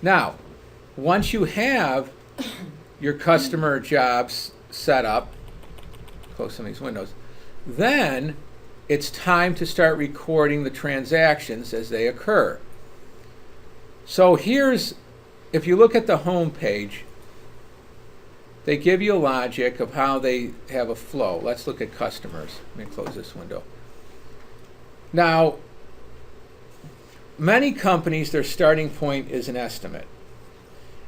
Now, once you have your customer jobs set up, close some of these windows, then it's time to start recording the transactions as they occur. So here's, if you look at the home page, they give you a logic of how they have a flow. Let's look at customers. Let me close this window. Now, many companies, their starting point is an estimate.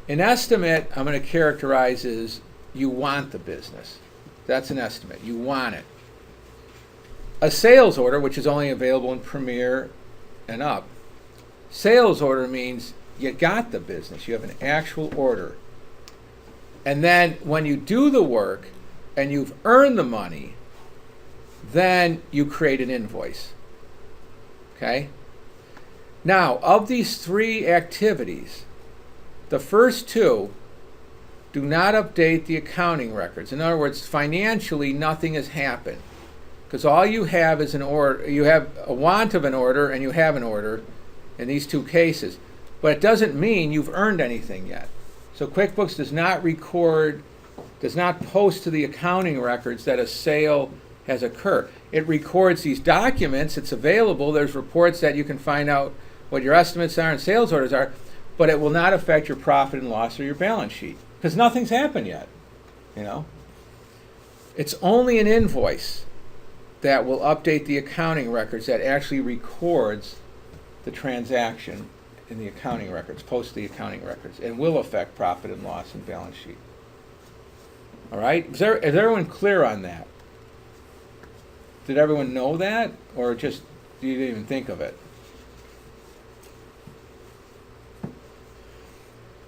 An estimate, I'm going to characterize as you want the business. That's an estimate. You want it. A sales order, which is only available in Premier and up, sales order means you got the business. You have an actual order. And then when you do the work and you've earned the money, then you create an invoice. Okay? Now, of these three activities, the first two do not update the accounting records. In other words, financially, nothing has happened. Because all you have is an order. You have a want of an order and you have an order in these two cases. But it doesn't mean you've earned anything yet. So QuickBooks does not record, does not post to the accounting records that a sale has occurred. It records these documents. It's available. There's reports that you can find out what your estimates are and sales orders are, but it will not affect your profit and loss or your balance sheet because nothing's happened yet. You know, it's only an invoice that will update the accounting records that actually records the transaction in the accounting records, post the accounting records, and will affect profit and loss and balance sheet. All right? Is everyone clear on that? Did everyone know that, or just you didn't even think of it?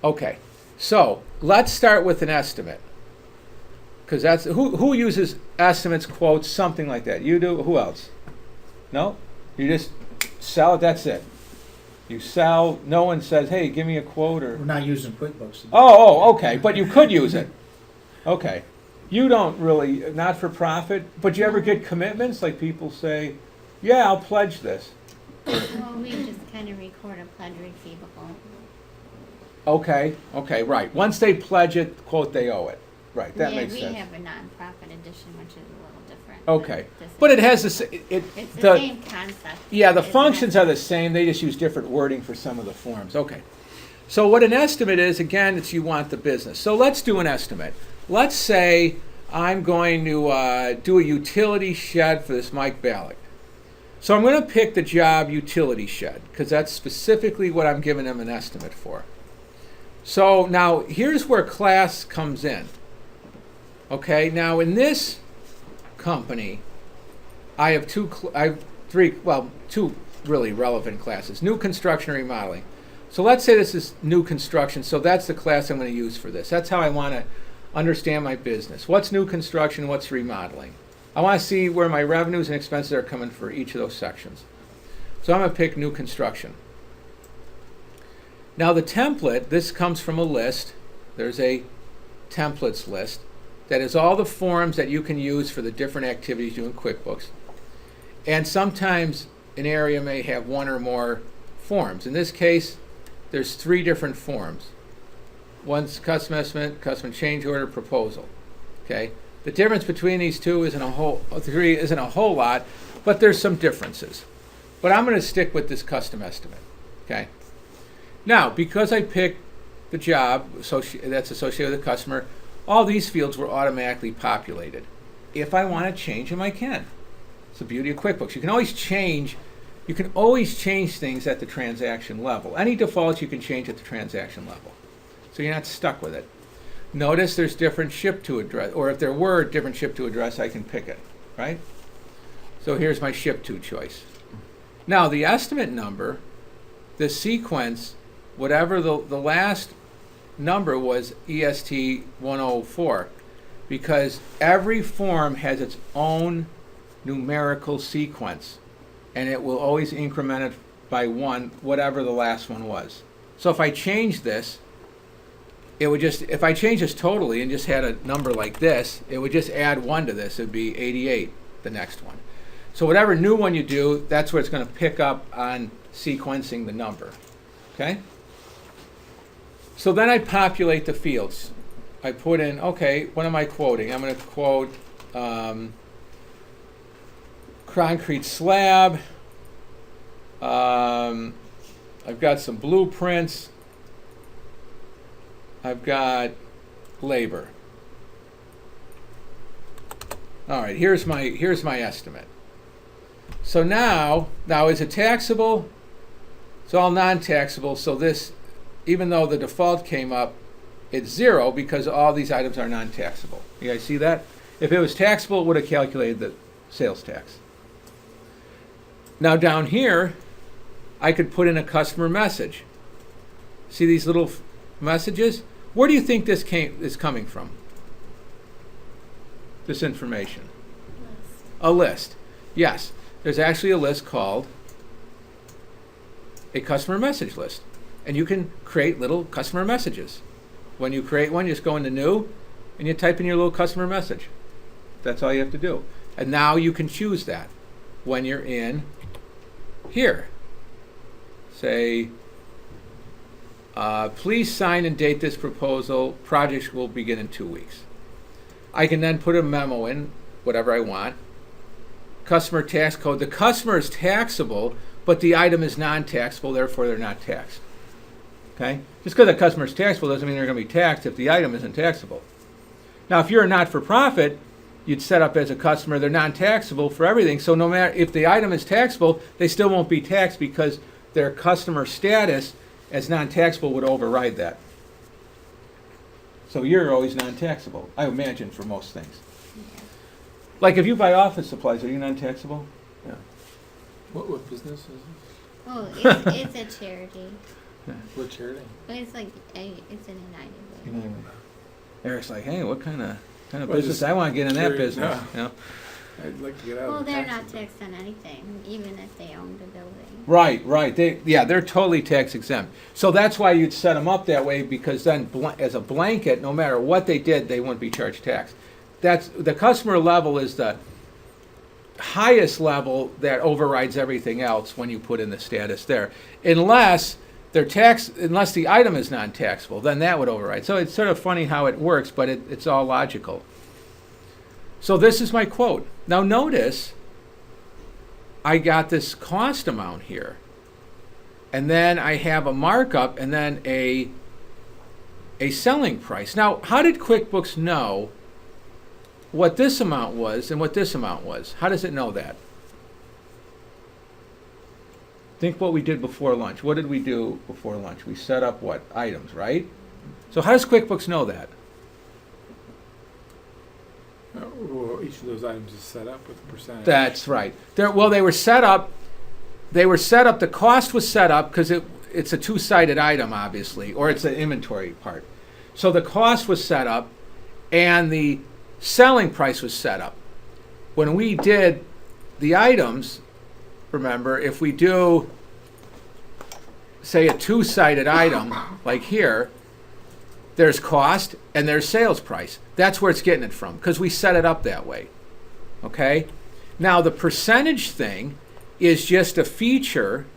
Okay, so let's start with an estimate, because that's who uses estimates, quotes, something like that. You do. Who else? No? You just sell it. That's it. You sell. No one says, "Hey, give me a quote." Or We're not using QuickBooks. okay, but you could use it. Okay, you don't really not for profit, but you ever get commitments like people say, "Yeah, I'll pledge this." Well, we just kind of record a pledge receivable. Okay, right. Once they pledge it, quote, they owe it. Right, that makes sense. We have a nonprofit edition, which is a little different. Okay, but it has the It's the same concept. Yeah, the It's functions not- are the same. They just use different wording for some of the forms. Okay. So what an estimate is, again, it's you want the business. So let's do an estimate. Let's say I'm going to do a utility shed for this Mike Ballack. So I'm going to pick the job utility shed because that's specifically what I'm giving him an estimate for. So now here's where class comes in. Okay, now in this company, I have two really relevant classes, new construction and remodeling. So let's say this is new construction, so that's the class I'm going to use for this. That's how I want to understand my business. What's new construction, what's remodeling? I want to see where my revenues and expenses are coming for each of those sections. So I'm going to pick new construction. Now the template, this comes from a list. There's a templates list that is all the forms that you can use for the different activities you do in QuickBooks. And sometimes an area may have one or more forms. In this case, there's 3 different forms. One's custom estimate, custom change order, proposal. Okay? The difference between these two isn't a whole lot, but there's some differences. But I'm going to stick with this custom estimate. Okay? Now, because I picked the job that's associated with the customer, all these fields were automatically populated. If I want to change them, I can. It's the beauty of QuickBooks. You can always change things at the transaction level. Any defaults you can change at the transaction level. So you're not stuck with it. Notice there's different ship to address, or if there were different ship to address, I can pick it, right? So here's my ship to choice. Now the estimate number, the sequence, whatever the last number was EST 104, because every form has its own numerical sequence, and it will always increment it by 1, whatever the last one was. So if I change this, if I change this totally and just had a number like this, it would just add 1 to this. It would be 88, the next one. So whatever new one you do, that's where it's going to pick up on sequencing the number. Okay? So then I populate the fields. I put in, okay, what am I quoting? I'm going to quote concrete slab. I've got some blueprints. I've got labor. All right, here's my estimate. So now is it taxable? It's all non-taxable, so this, even though the default came up, it's 0 because all these items are non-taxable. You guys see that? If it was taxable, it would have calculated the sales tax. Now down here, I could put in a customer message. See these little messages? Where do you think this is coming from? This information. A list. Yes, there's actually a list called a customer message list. And you can create little customer messages. When you create one, you just go into new and you type in your little customer message. That's all you have to do. And now you can choose that when you're in here. Say, please sign and date this proposal. Projects will begin in 2 weeks. I can then put a memo in, whatever I want. Customer tax code. The customer is taxable, but the item is non-taxable, therefore they're not taxed. Okay? Just because a customer is taxable doesn't mean they're going to be taxed if the item isn't taxable. Now, if you're a not-for-profit, you'd set up as a customer, they're non-taxable for everything, so no matter if the item is taxable, they still won't be taxed because their customer status as non-taxable would override that. So you're always non-taxable, I imagine, for most things. Like if you buy office supplies, are you non-taxable? Yeah. What business is this? Oh, it's a charity. What charity? But it's like, it's an United Way. Eric's like, hey, what kind of Well, business? just I want to get in that curious, business. yeah. You know? I'd like to get out Well, of the they're tax not system. taxed on anything, even if they own the building. Right. They're totally tax exempt. So that's why you'd set them up that way, because then as a blanket, no matter what they did, they wouldn't be charged tax. That's the customer level is the highest level that overrides everything else when you put in the status there. Unless the item is non-taxable, then that would override. So it's sort of funny how it works, but it's all logical. So this is my quote. Now notice, I got this cost amount here. And then I have a markup and then a selling price. Now, how did QuickBooks know what this amount was and what this amount was? How does it know that? Think what we did before lunch. What did we do before lunch? We set up what? Items, right? So how does QuickBooks know that? Well, each of those items is set up with a percentage. That's right. They were set up. The cost was set up because it's a two-sided item, obviously, or it's an inventory part. So the cost was set up, and the selling price was set up. When we did the items, remember, if we do, say, a two-sided item, like here, there's cost and there's sales price. That's where it's getting it from, because we set it up that way. Okay? Now, the percentage thing is just a feature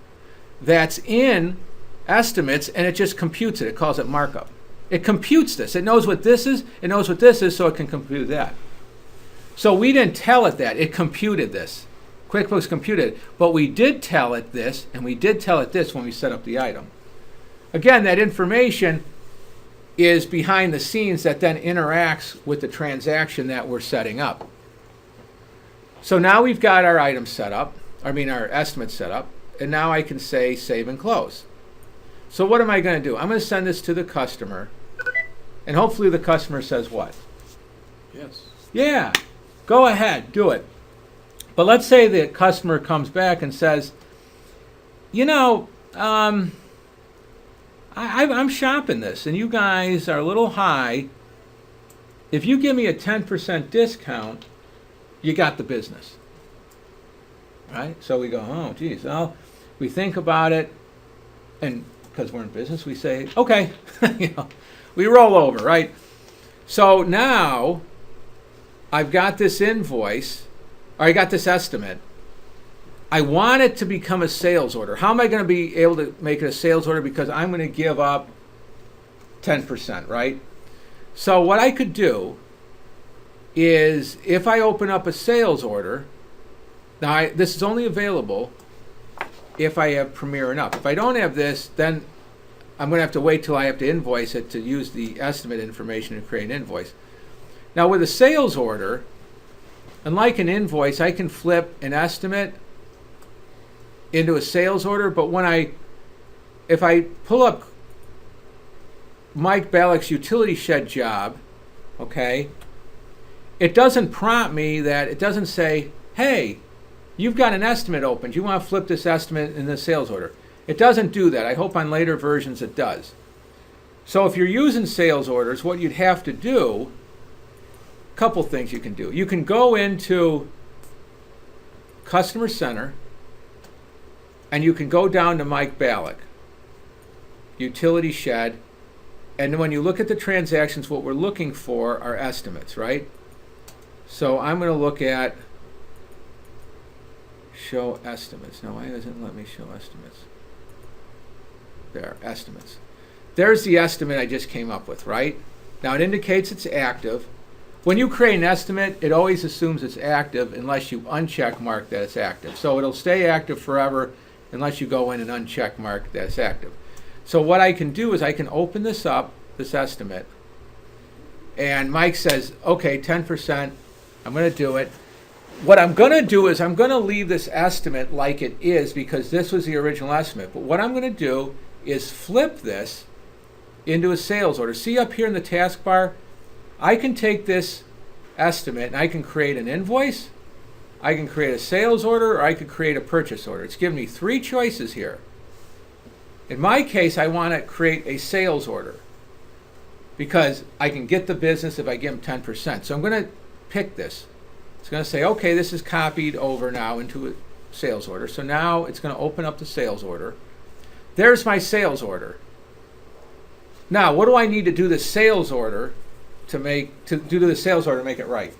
that's in estimates, and it just computes it. It calls it markup. It computes this. It knows what this is, it knows what this is, so it can compute that. So we didn't tell it that. It computed this. QuickBooks computed it. But we did tell it this, and we did tell it this when we set up the item. Again, that information is behind the scenes that then interacts with the transaction that we're setting up. So now we've got our items set up, our estimates set up, and now I can say save and close. So what am I going to do? I'm going to send this to the customer, and hopefully the customer says what? Yes. Yeah, go ahead, do it. But let's say the customer comes back and says, I'm shopping this, and you guys are a little high. If you give me a 10% discount, you got the business. Right? So we go, oh, geez. Well, we think about it, and because we're in business, we say, okay. We roll over, right? So now I've got this invoice, or I got this estimate. I want it to become a sales order. How am I going to be able to make it a sales order? Because I'm going to give up 10%, right? So what I could do is if I open up a sales order, now this is only available if I have Premier and Up. If I don't have this, then I'm going to have to wait till I have to invoice it to use the estimate information to create an invoice. Now with a sales order, unlike an invoice, I can flip an estimate into a sales order, but if I pull up Mike Ballock's utility shed job, okay, it doesn't prompt me that, it doesn't say, hey, you've got an estimate open. Do you want to flip this estimate in the sales order? It doesn't do that. I hope on later versions it does. So if you're using sales orders, what you'd have to do, a couple things you can do. You can go into Customer Center and you can go down to Mike Ballock, utility shed, and when you look at the transactions, what we're looking for are estimates, right? So I'm going to look at show estimates. No, why doesn't it let me show estimates? There, estimates. There's the estimate I just came up with, right? Now it indicates it's active. When you create an estimate, it always assumes it's active unless you uncheck mark that it's active. So it'll stay active forever unless you go in and uncheck mark that it's active. So what I can do is I can open this up, this estimate, and Mike says, okay, 10%, I'm going to do it. What I'm going to do is I'm going to leave this estimate like it is because this was the original estimate. But what I'm going to do is flip this into a sales order. See up here in the taskbar, I can take this estimate and I can create an invoice, I can create a sales order, or I could create a purchase order. It's given me 3 choices here. In my case, I want to create a sales order because I can get the business if I give them 10%. So I'm going to pick this. It's going to say, okay, this is copied over now into a sales order. So now it's going to open up the sales order. There's my sales order. Now, what do I need to do the sales order to make it right?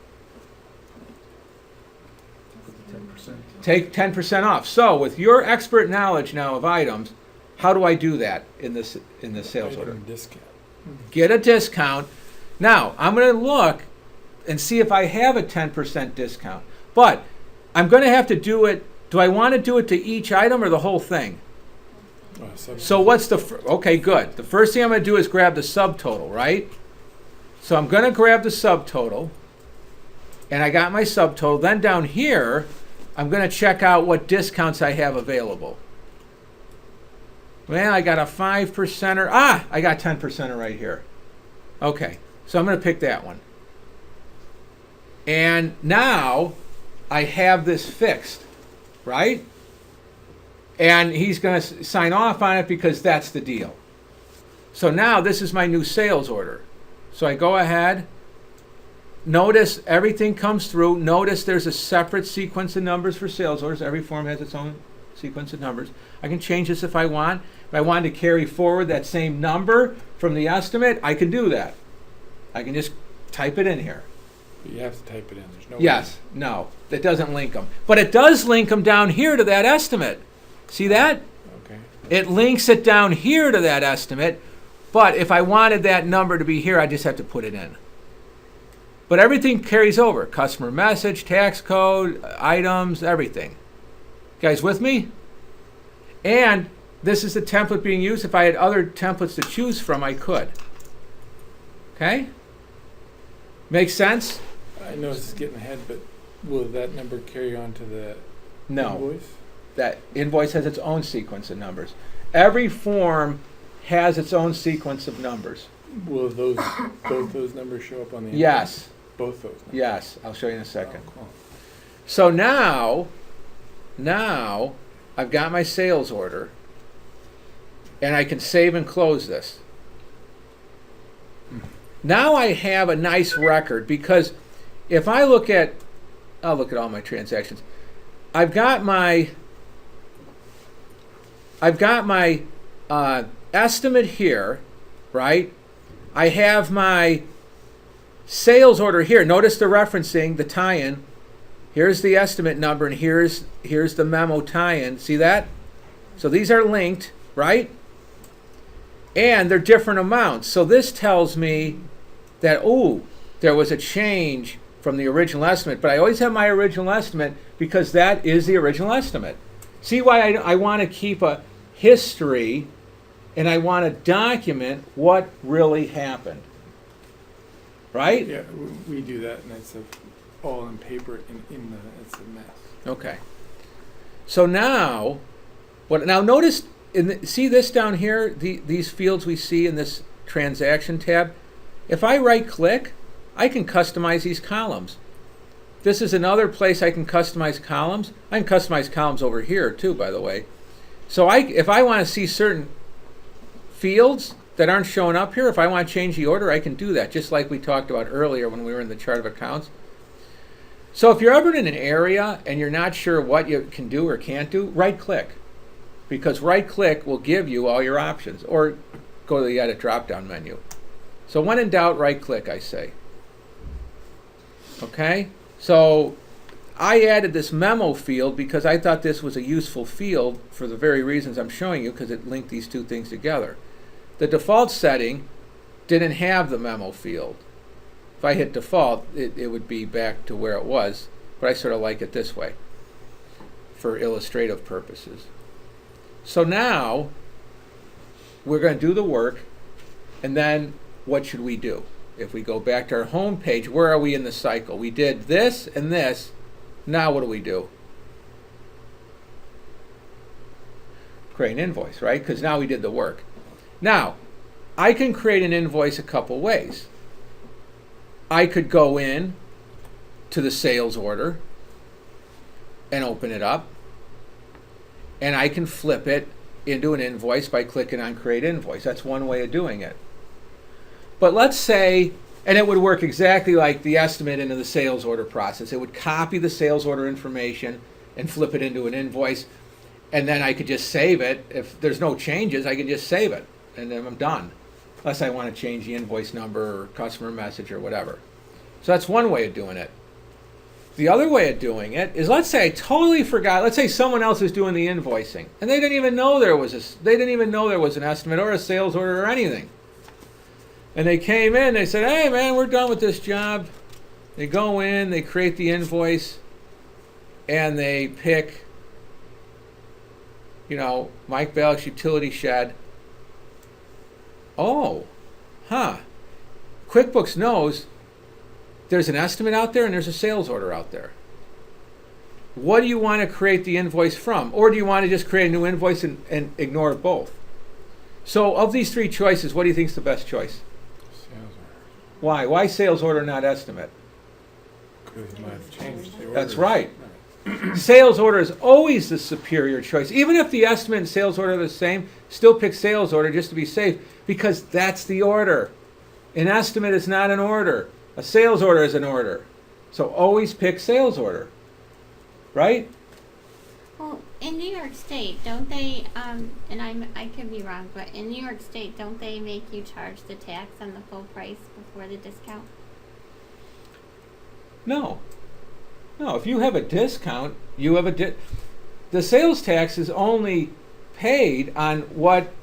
10%. Take 10% off. So with your expert knowledge now of items, how do I do that in the sales order? Discount. Get a discount. Now, I'm going to look and see if I have a 10% discount. But I'm going to have to do it. Do I want to do it to each item or the whole thing? So what's okay, good. The first thing I'm going to do is grab the subtotal, right? So I'm going to grab the subtotal, and I got my subtotal. Then down here, I'm going to check out what discounts I have available. Well, I got a 5%er. I got 10%er right here. Okay, so I'm going to pick that one. And now I have this fixed, right? And he's going to sign off on it because that's the deal. So now this is my new sales order. So I go ahead. Notice everything comes through. Notice there's a separate sequence of numbers for sales orders. Every form has its own sequence of numbers. I can change this if I want. If I wanted to carry forward that same number from the estimate, I can do that. I can just type it in here. But you have to type it in. There's no Yes, no, that doesn't link them. But it does link them down here to that estimate. See that? Okay. It links it down here to that estimate. But if I wanted that number to be here, I just have to put it in. But everything carries over. Customer message, tax code, items, everything. You guys with me? And this is the template being used. If I had other templates to choose from, I could. Okay? Make sense? I know this is getting ahead, but will that number carry on to the No. invoice? That invoice has its own sequence of numbers. Every form has its own sequence of numbers. Will both those numbers show up on the invoice? Yes. Both those numbers? Yes. I'll show you in a second. Oh, cool. So now I've got my sales order, and I can save and close this. Now I have a nice record because if I'll look at all my transactions. I've got my estimate here, right? I have my sales order here. Notice the referencing, the tie-in. Here's the estimate number, and here's the memo tie-in. See that? So these are linked, right? And they're different amounts. So this tells me that, ooh, there was a change from the original estimate, but I always have my original estimate because that is the original estimate. See why I want to keep a history and I want to document what really happened. Right? Yeah, we do that, and it's all on paper, it's a mess. Okay. So now, now notice, see this down here, these fields we see in this transaction tab? If I right click, I can customize these columns. This is another place I can customize columns. I can customize columns over here too, by the way. So if I want to see certain fields that aren't showing up here, if I want to change the order, I can do that, just like we talked about earlier when we were in the chart of accounts. So if you're ever in an area and you're not sure what you can do or can't do, right click. Because right click will give you all your options, or go to the edit drop down menu. So when in doubt, right click, I say. Okay? So I added this memo field because I thought this was a useful field for the very reasons I'm showing you, because it linked these two things together. The default setting didn't have the memo field. If I hit default, it would be back to where it was, but I sort of like it this way for illustrative purposes. So now we're going to do the work, and then what should we do? If we go back to our home page, where are we in the cycle? We did this and this. Now what do we do? Create an invoice, right? Because now we did the work. Now, I can create an invoice a couple ways. I could go in to the sales order and open it up, and I can flip it into an invoice by clicking on Create Invoice. That's one way of doing it. But let's say, and it would work exactly like the estimate into the sales order process. It would copy the sales order information and flip it into an invoice, and then I could just save it. If there's no changes, I can just save it, and then I'm done. Unless I want to change the invoice number or customer message or whatever. So that's one way of doing it. The other way of doing it is, let's say I totally forgot. Let's say someone else is doing the invoicing, and they didn't even know there was an estimate or a sales order or anything. And they came in, they said, "Hey man, we're done with this job." They go in, they create the invoice, and they pick, Mike Ballock's utility shed. Oh, QuickBooks knows there's an estimate out there and there's a sales order out there. What do you want to create the invoice from? Or do you want to just create a new invoice and ignore both? So of these three choices, what do you think is the best choice? Sales order. Why? Why sales order, not estimate? Because you might have changed the order. That's right. Sales order is always the superior choice. Even if the estimate and sales order are the same, still pick sales order just to be safe, because that's the order. An estimate is not an order. A sales order is an order. So always pick sales order. Right? Well, in New York State, don't they, and I could be wrong, but in New York State, don't they make you charge the tax on the full price before the discount? No. No, if you have a discount, you have the sales tax is only paid on what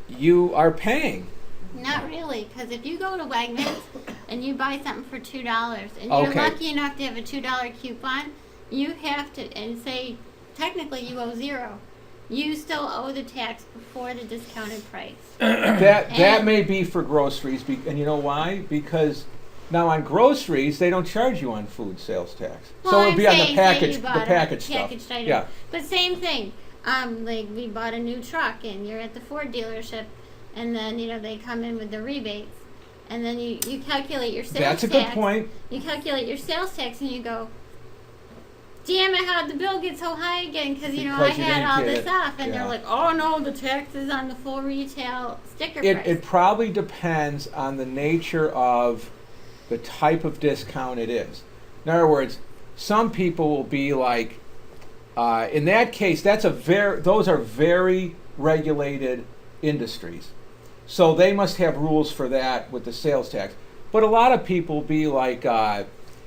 you are paying. Not really, because if you go to Wegmans and you buy something for $2 and you're Okay. lucky enough to have a $2 coupon, you have to, and say technically you owe $0. You still owe the tax before the discounted price. That may be for groceries, and you know why? Because now on groceries they don't charge you on food sales tax, Well, so it'd be on the say package, you bought a packaged stuff. packaged item. Yeah, But same thing. Like we bought a new truck and you're at the Ford dealership, and then they come in with the rebates, and then you calculate your sales tax. that's a good point. You calculate your sales tax and you go, damn it, how'd the bill get so high again? Because I Because you had didn't all get this it. off, and Yeah. they're like, oh no, the tax is on the full retail sticker price. It probably depends on the nature of the type of discount it is. In other words, some people will be like, in that case, those are very regulated industries. So they must have rules for that with the sales tax. But a lot of people will be like,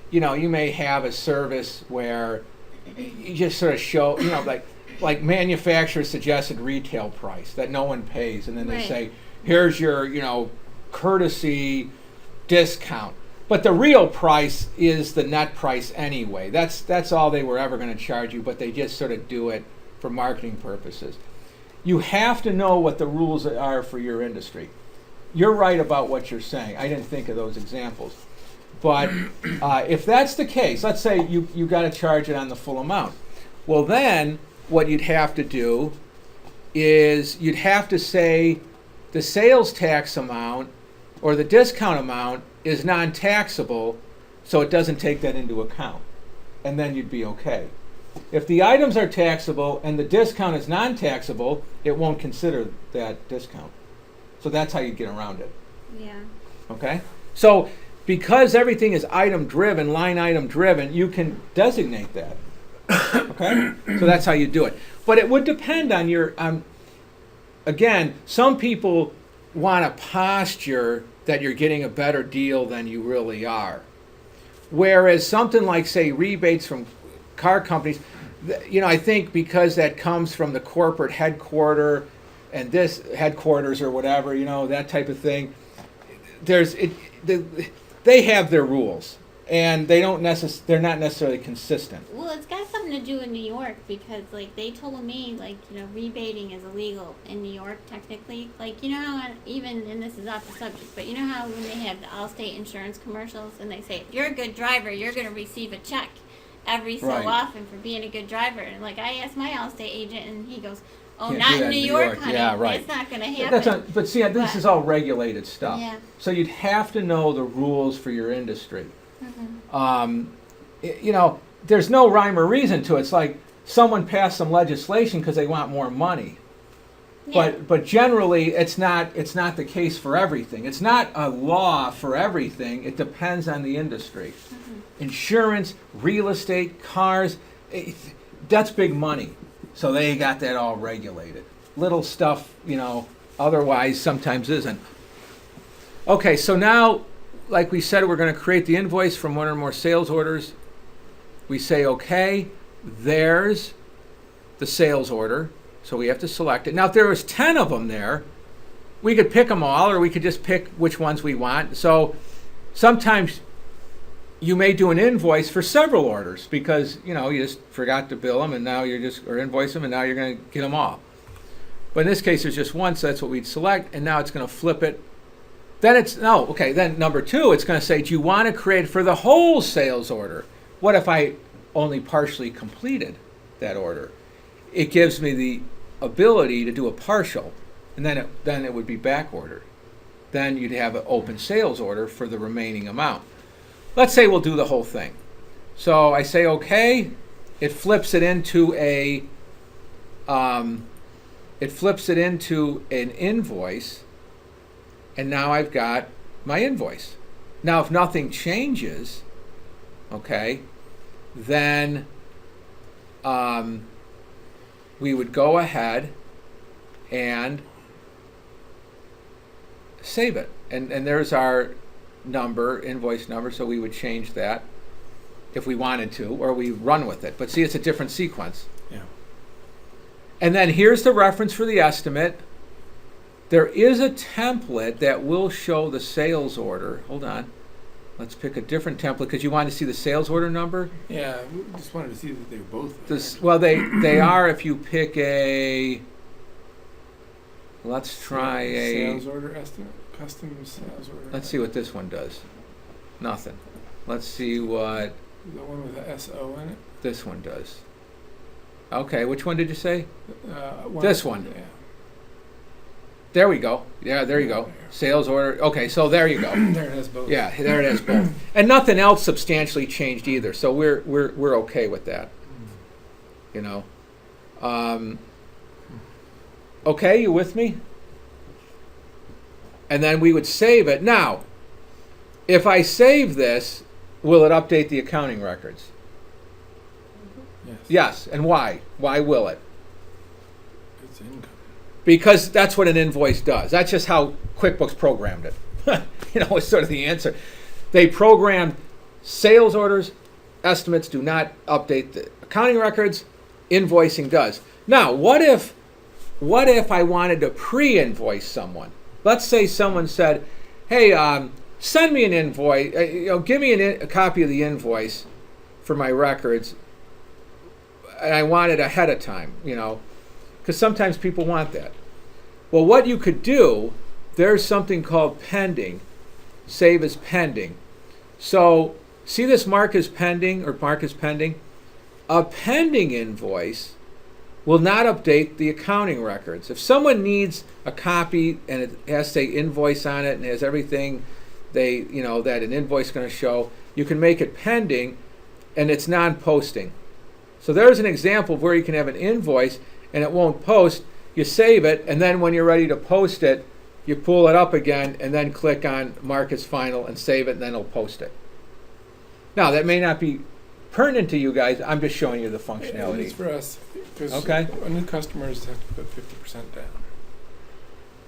you may have a service where you just sort of show, like manufacturer suggested retail price that no one pays, and then they Right. say, here's your, courtesy discount. But the real price is the net price anyway. That's all they were ever going to charge you, but they just sort of do it for marketing purposes. You have to know what the rules are for your industry. You're right about what you're saying. I didn't think of those examples. But if that's the case, let's say you got to charge it on the full amount. Well, then what you'd have to do is you'd have to say the sales tax amount or the discount amount is non-taxable, so it doesn't take that into account. And then you'd be okay. If the items are taxable and the discount is non-taxable, it won't consider that discount. So that's how you get around it. Yeah. Okay? So because everything is item driven, line item driven, you can designate that. Okay? So that's how you do it. But it would depend on your, again, some people want to posture that you're getting a better deal than you really are. Whereas something like, say, rebates from car companies, I think because that comes from the corporate headquarters and this headquarters or whatever, that type of thing, they have their rules, and they're not necessarily consistent. Well, it's got something to do in New York because, they told me, rebating is illegal in New York technically. How, even, and this is off the subject, but how when they have the Allstate insurance commercials and they say, if you're a good driver, you're going to receive a check every so Right. often for being a good driver. And, I asked my Allstate agent, and he goes, oh, Can't not do in that New in New York, York. honey. Yeah, right. It's not going to happen. But see, this But- is all regulated stuff. Yeah. So you'd have to know the rules for your industry. Mhm. There's no rhyme or reason to it. It's like someone passed some legislation because they want more money. Yeah. But generally, it's not the case for everything. It's not a law for everything. It depends on the industry. Insurance, real estate, cars, that's big money. So they got that all regulated. Little stuff, otherwise sometimes isn't. Okay, so now, like we said, we're going to create the invoice from one or more sales orders. We say, okay, there's the sales order. So we have to select it. Now, if there was 10 of them there, we could pick them all, or we could just pick which ones we want. So sometimes you may do an invoice for several orders because, you just forgot to bill them, and now or invoice them, and now you're going to get them all. But in this case, there's just one, so that's what we'd select, and now it's going to flip it. Then then number 2, it's going to say, do you want to create for the whole sales order? What if I only partially completed that order? It gives me the ability to do a partial, and then it would be back ordered. Then you'd have an open sales order for the remaining amount. Let's say we'll do the whole thing. So I say okay. It flips it into an invoice, and now I've got my invoice. Now, if nothing changes, okay, then we would go ahead and save it. And there's our invoice number, so we would change that if we wanted to, or we run with it. But see, it's a different sequence. Yeah. And then here's the reference for the estimate. There is a template that will show the sales order. Hold on. Let's pick a different template because you want to see the sales order number. Yeah, we just wanted to see that they were both there. Well, they are if you pick a. Let's try Sales order estimate, custom sales order. Let's see what this one does. Nothing. Let's see what The one with the SO in it? this one does. Okay, which one did you say? One This one. Yeah. There we go. Yeah, there you go. Sales order. Okay, so there you go. There it has both. Yeah, there it is both. And nothing else substantially changed either, so we're okay with that. Okay, you with me? And then we would save it. Now, if I save this, will it update the accounting records? Yes. Yes, and why? Why will it? It's income. Because that's what an invoice does. That's just how QuickBooks programmed it. It's sort of the answer. They programmed sales orders, estimates do not update the accounting records, invoicing does. Now, what if I wanted to pre-invoice someone? Let's say someone said, "Hey, send me an invoice. Give me a copy of the invoice for my records," and I want it ahead of time. Because sometimes people want that. Well, what you could do, there's something called pending. Save as pending. So, see this mark as pending or mark as pending? A pending invoice will not update the accounting records. If someone needs a copy and it has, say, invoice on it and has everything that an invoice is going to show, you can make it pending and it's non-posting. So there's an example of where you can have an invoice and it won't post. You save it, and then when you're ready to post it, you pull it up again and then click on mark as final and save it, and then it'll post it. Now, that may not be pertinent to you guys. I'm just showing you the functionality. It's for us, because Okay. new customers have to put 50%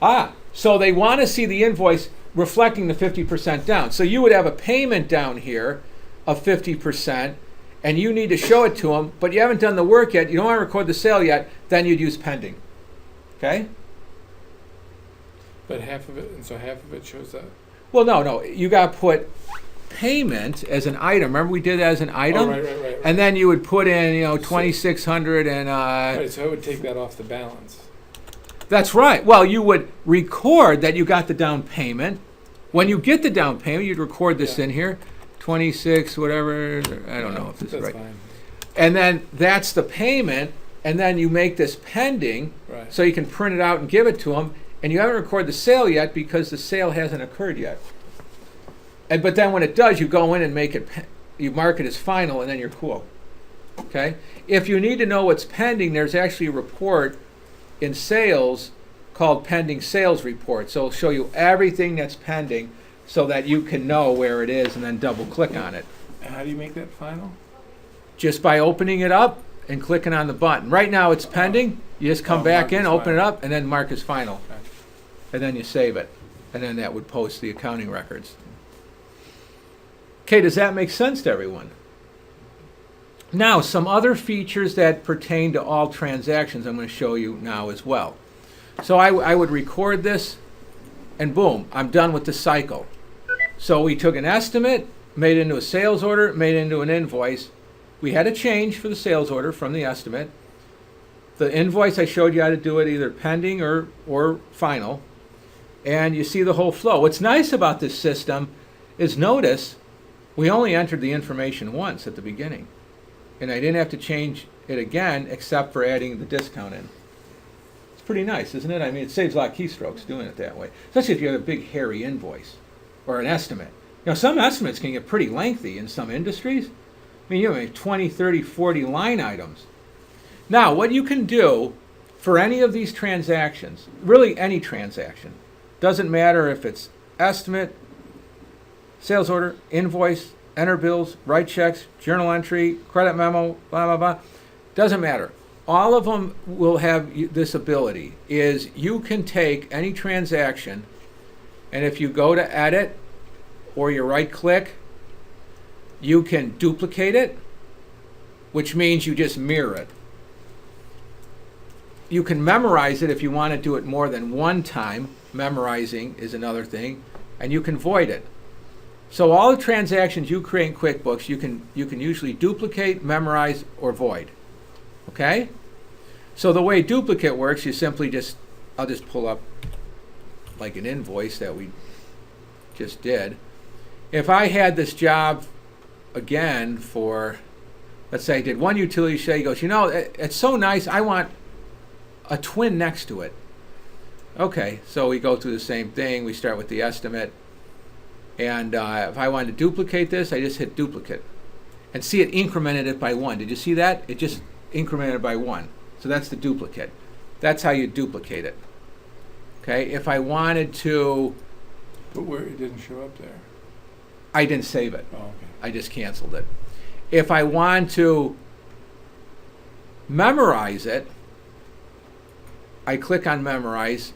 down. So they want to see the invoice reflecting the 50% down. So you would have a payment down here of 50%, and you need to show it to them, but you haven't done the work yet, you don't want to record the sale yet, then you'd use pending. Okay? But half of it shows that. Well, no, you got to put payment as an item. Remember we did that as an item? Oh, right. And then you would put in, 2,600 and Right, so I would take that off the balance. That's right. Well, you would record that you got the down payment. When you get the down payment, you'd record this in here, 26, whatever. I don't know if this is right. Fine. And then that's the payment, and then you make this pending, Right. so you can print it out and give it to them. And you haven't recorded the sale yet because the sale hasn't occurred yet. But then when it does, you go in and make it, you mark it as final, and then you're cool. Okay? If you need to know what's pending, there's actually a report in sales called pending sales report. So it'll show you everything that's pending so that you can know where it is and then double click on it. And how do you make that final? Just by opening it up and clicking on the button. Right now it's pending. You just come back mark in, as open it final. up, and then mark as final. Okay. And then you save it. And then that would post the accounting records. Okay, does that make sense to everyone? Now, some other features that pertain to all transactions I'm going to show you now as well. So I would record this, and boom, I'm done with the cycle. So we took an estimate, made it into a sales order, made it into an invoice. We had a change for the sales order from the estimate. The invoice, I showed you how to do it either pending or final. And you see the whole flow. What's nice about this system is, notice, we only entered the information once at the beginning. And I didn't have to change it again except for adding the discount in. It's pretty nice, isn't it? I mean, it saves a lot of keystrokes doing it that way. Especially if you have a big, hairy invoice or an estimate. Some estimates can get pretty lengthy in some industries. I mean, you have 20, 30, 40 line items. Now, what you can do for any of these transactions, really any transaction, doesn't matter if it's estimate, sales order, invoice, enter bills, write checks, journal entry, credit memo, blah, blah, blah. Doesn't matter. All of them will have this ability, is you can take any transaction, and if you go to edit or you right click, you can duplicate it, which means you just mirror it. You can memorize it if you want to do it more than one time. Memorizing is another thing, and you can void it. So all the transactions you create in QuickBooks, you can usually duplicate, memorize, or void. Okay? So the way duplicate works, you simply I'll just pull up like an invoice that we just did. If I had this job again for, let's say I did one utility shed, he goes, it's so nice, I want a twin next to it. Okay, so we go through the same thing. We start with the estimate. And if I wanted to duplicate this, I just hit duplicate. And see, it incremented it by 1. Did you see that? It just incremented it by 1. So that's the duplicate. That's how you duplicate it. Okay, if I wanted to... But where it didn't show up there. I didn't save it. Oh, okay. I just canceled it. If I want to memorize it, I click on memorize,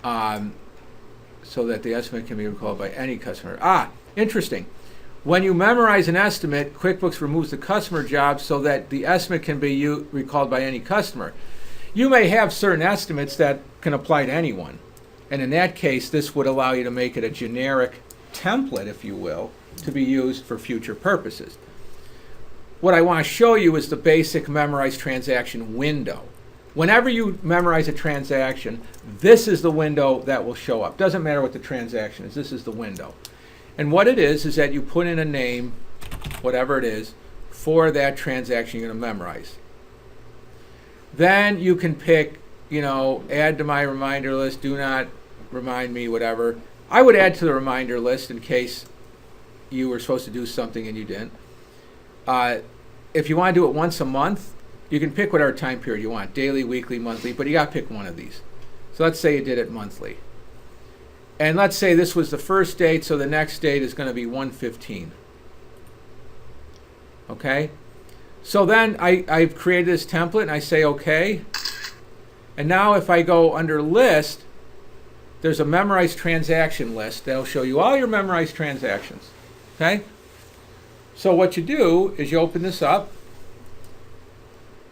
so that the estimate can be recalled by any customer. Interesting. When you memorize an estimate, QuickBooks removes the customer job so that the estimate can be recalled by any customer. You may have certain estimates that can apply to anyone. And in that case, this would allow you to make it a generic template, if you will, to be used for future purposes. What I want to show you is the basic memorize transaction window. Whenever you memorize a transaction, this is the window that will show up. Doesn't matter what the transaction is, this is the window. And what it is that you put in a name, whatever it is, for that transaction you're going to memorize. Then you can pick, add to my reminder list, do not remind me, whatever. I would add to the reminder list in case you were supposed to do something and you didn't. If you want to do it once a month, you can pick whatever time period you want, daily, weekly, monthly, but you got to pick one of these. So let's say you did it monthly. And let's say this was the first date, so the next date is going to be 1/15. Okay? So then I've created this template and I say okay. And now if I go under list, there's a memorized transaction list that'll show you all your memorized transactions. Okay? So what you do is you open this up,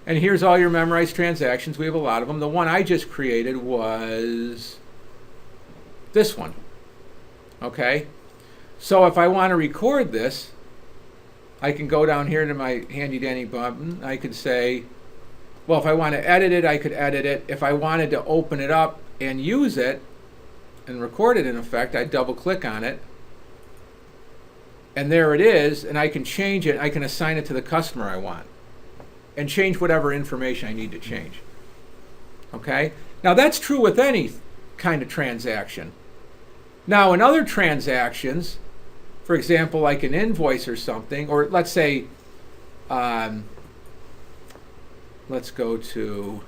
and here's all your memorized transactions. We have a lot of them. The one I just created was this one. Okay? So if I want to record this, I can go down here to my handy dandy button. I could say, well, if I want to edit it, I could edit it. If I wanted to open it up and use it and record it in effect, I'd double click on it. And there it is, and I can change it. I can assign it to the customer I want and change whatever information I need to change. Okay? Now that's true with any kind of transaction. Now in other transactions, for example, like an invoice or something, or let's say, let's go to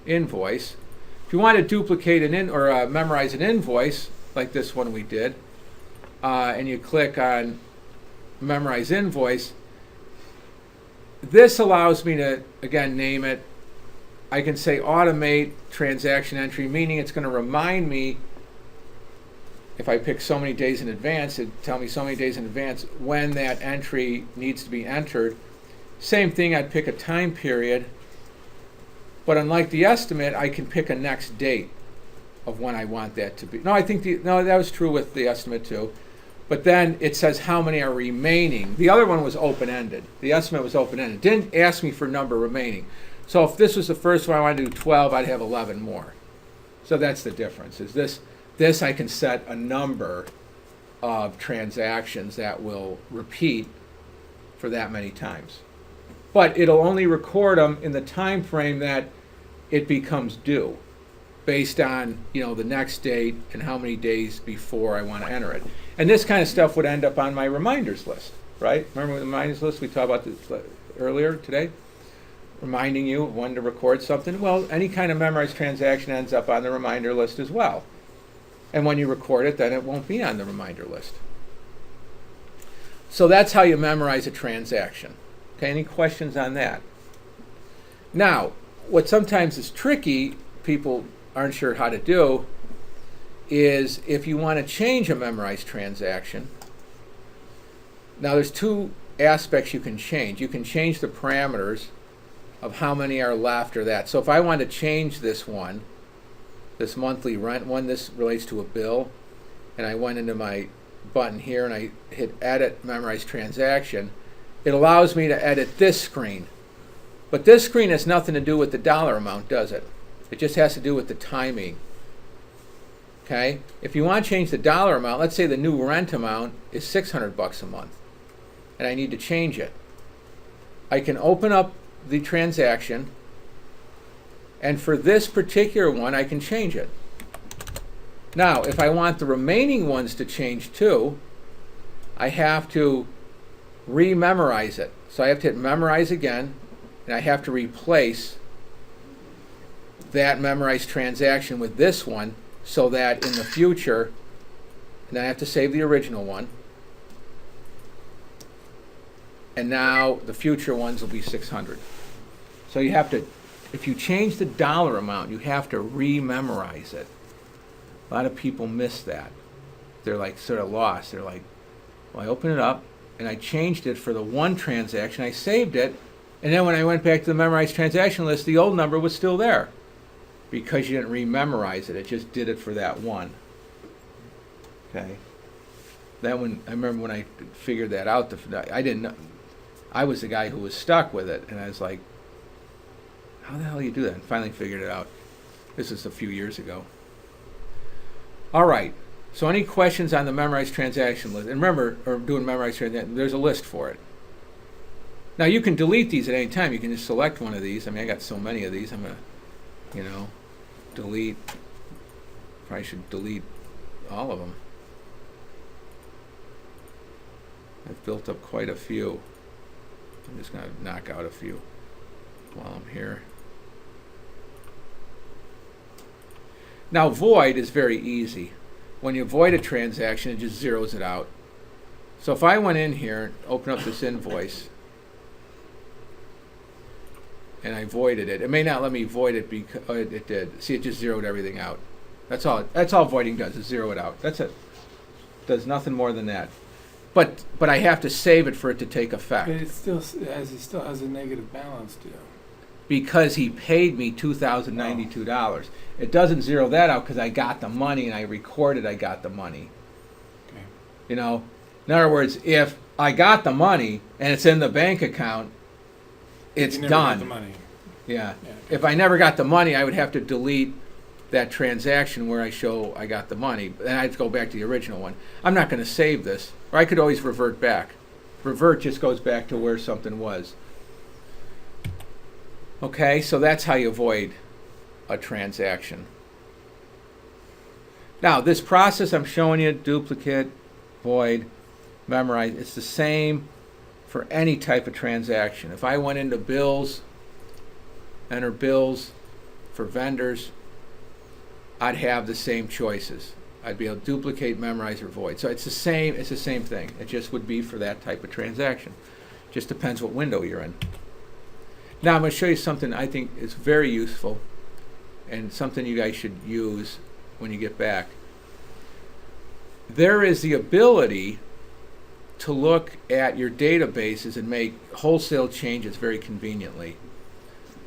invoice. If you want to duplicate or memorize an invoice, like this one we did, and you click on memorize invoice, this allows me to, again, name it. I can say automate transaction entry, meaning it's going to remind me, if I pick so many days in advance, it'd tell me so many days in advance when that entry needs to be entered. Same thing, I'd pick a time period, but unlike the estimate, I can pick a next date of when I want that to be. No, that was true with the estimate too. But then it says how many are remaining. The other one was open-ended. The estimate was open-ended. It didn't ask me for number remaining. So if this was the first one, I wanted to do 12, I'd have 11 more. So that's the difference. Is this I can set a number of transactions that will repeat for that many times. But it'll only record them in the time frame that it becomes due, based on the next date and how many days before I want to enter it. And this kind of stuff would end up on my reminders list, right? Remember the reminders list we talked about this earlier today? Reminding you when to record something. Well, any kind of memorized transaction ends up on the reminder list as well. And when you record it, then it won't be on the reminder list. So that's how you memorize a transaction. Okay, any questions on that? Now, what sometimes is tricky, people aren't sure how to do, is if you want to change a memorized transaction. Now there's two aspects you can change. You can change the parameters of how many are left or that. So if I want to change this one, this monthly rent one, this relates to a bill, and I went into my button here and I hit edit memorize transaction, it allows me to edit this screen. But this screen has nothing to do with the dollar amount, does it? It just has to do with the timing. Okay? If you want to change the dollar amount, let's say the new rent amount is $600 a month, and I need to change it. I can open up the transaction, and for this particular one, I can change it. Now, if I want the remaining ones to change too, I have to rememorize it. So I have to hit memorize again, and I have to replace that memorized transaction with this one, so that in the future, and then I have to save the original one, and now the future ones will be 600. So you have to, if you change the dollar amount, you have to rememorize it. A lot of people miss that. They're like sort of lost. They're like, Well, I opened it up, and I changed it for the one transaction. I saved it, and then when I went back to the memorized transaction list, the old number was still there because you didn't rememorize it. It just did it for that one. Okay. That one, I remember when I figured that out, I didn't know. I was the guy who was stuck with it, and I was like, how the hell do you do that? And finally figured it out. This is a few years ago. All right. So any questions on the memorized transaction list? And remember, or doing memorized transaction, there's a list for it. Now you can delete these at any time. You can just select one of these. I mean, I got so many of these. I'm going to, delete. Probably should delete all of them. I've built up quite a few. I'm just going to knock out a few while I'm here. Now void is very easy. When you void a transaction, it just zeroes it out. So if I went in here, open up this invoice, and I voided it, it may not let me void it because it did. See, it just zeroed everything out. That's all voiding does, is zero it out. That's it. Does nothing more than that. But I have to save it for it to take effect. But it still has a negative balance, too. Because he paid me $2,092. It doesn't zero that out because I got the money and I recorded I got the money. Okay. In other words, if I got the money and it's in the bank account, it's You never done. got the money. Yeah. Yeah. If I never got the money, I would have to delete that transaction where I show I got the money. Then I'd go back to the original one. I'm not going to save this, or I could always revert back. Revert just goes back to where something was. Okay, so that's how you avoid a transaction. Now, this process I'm showing you, duplicate, void, memorize, it's the same for any type of transaction. If I went into bills, enter bills for vendors, I'd have the same choices. I'd be able to duplicate, memorize, or void. So it's the same thing. It just would be for that type of transaction. Just depends what window you're in. Now I'm going to show you something I think is very useful and something you guys should use when you get back. There is the ability to look at your databases and make wholesale changes very conveniently.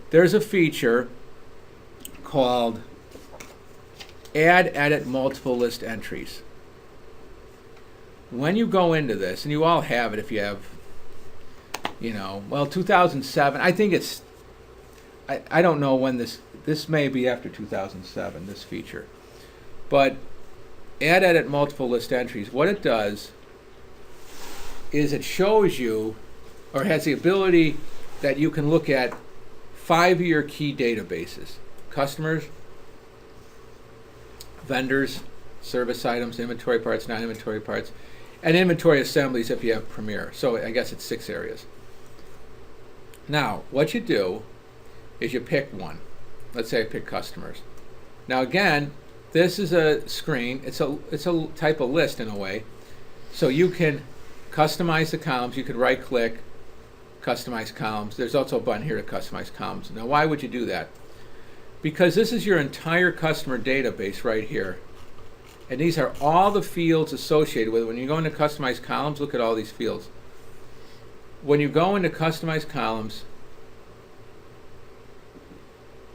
There's a feature called Add, Edit, Multiple List Entries. When you go into this, and you all have it if you have, 2007, I think it's, I don't know when this may be after 2007, this feature. But Add, Edit, Multiple List Entries, what it does is it shows you, or has the ability that you can look at 5 of your key databases: customers, vendors, service items, inventory parts, non-inventory parts, and inventory assemblies if you have Premier. So I guess it's 6 areas. Now, what you do is you pick one. Let's say I pick customers. Now again, this is a screen. It's a type of list in a way. So you can customize the columns. You could right-click, customize columns. There's also a button here to customize columns. Now, why would you do that? Because this is your entire customer database right here. And these are all the fields associated with it. When you go into customize columns, look at all these fields. When you go into customize columns,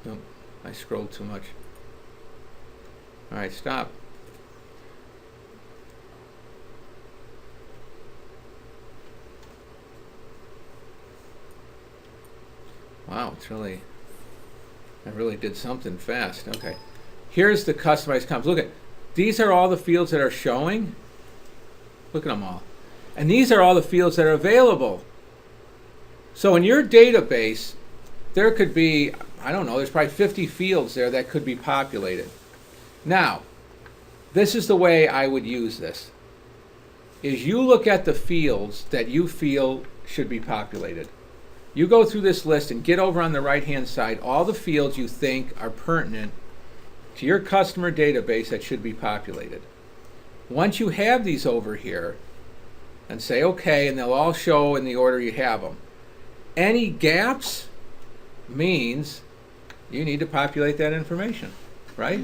oh, I scrolled too much. All right, stop. Wow, I really did something fast. Okay. Here's the customized columns. Look at, these are all the fields that are showing. Look at them all. And these are all the fields that are available. So in your database, there could be, I don't know, there's probably 50 fields there that could be populated. Now, this is the way I would use this. Is you look at the fields that you feel should be populated. You go through this list and get over on the right-hand side all the fields you think are pertinent to your customer database that should be populated. Once you have these over here, and say OK, and they'll all show in the order you have them. Any gaps means you need to populate that information, right?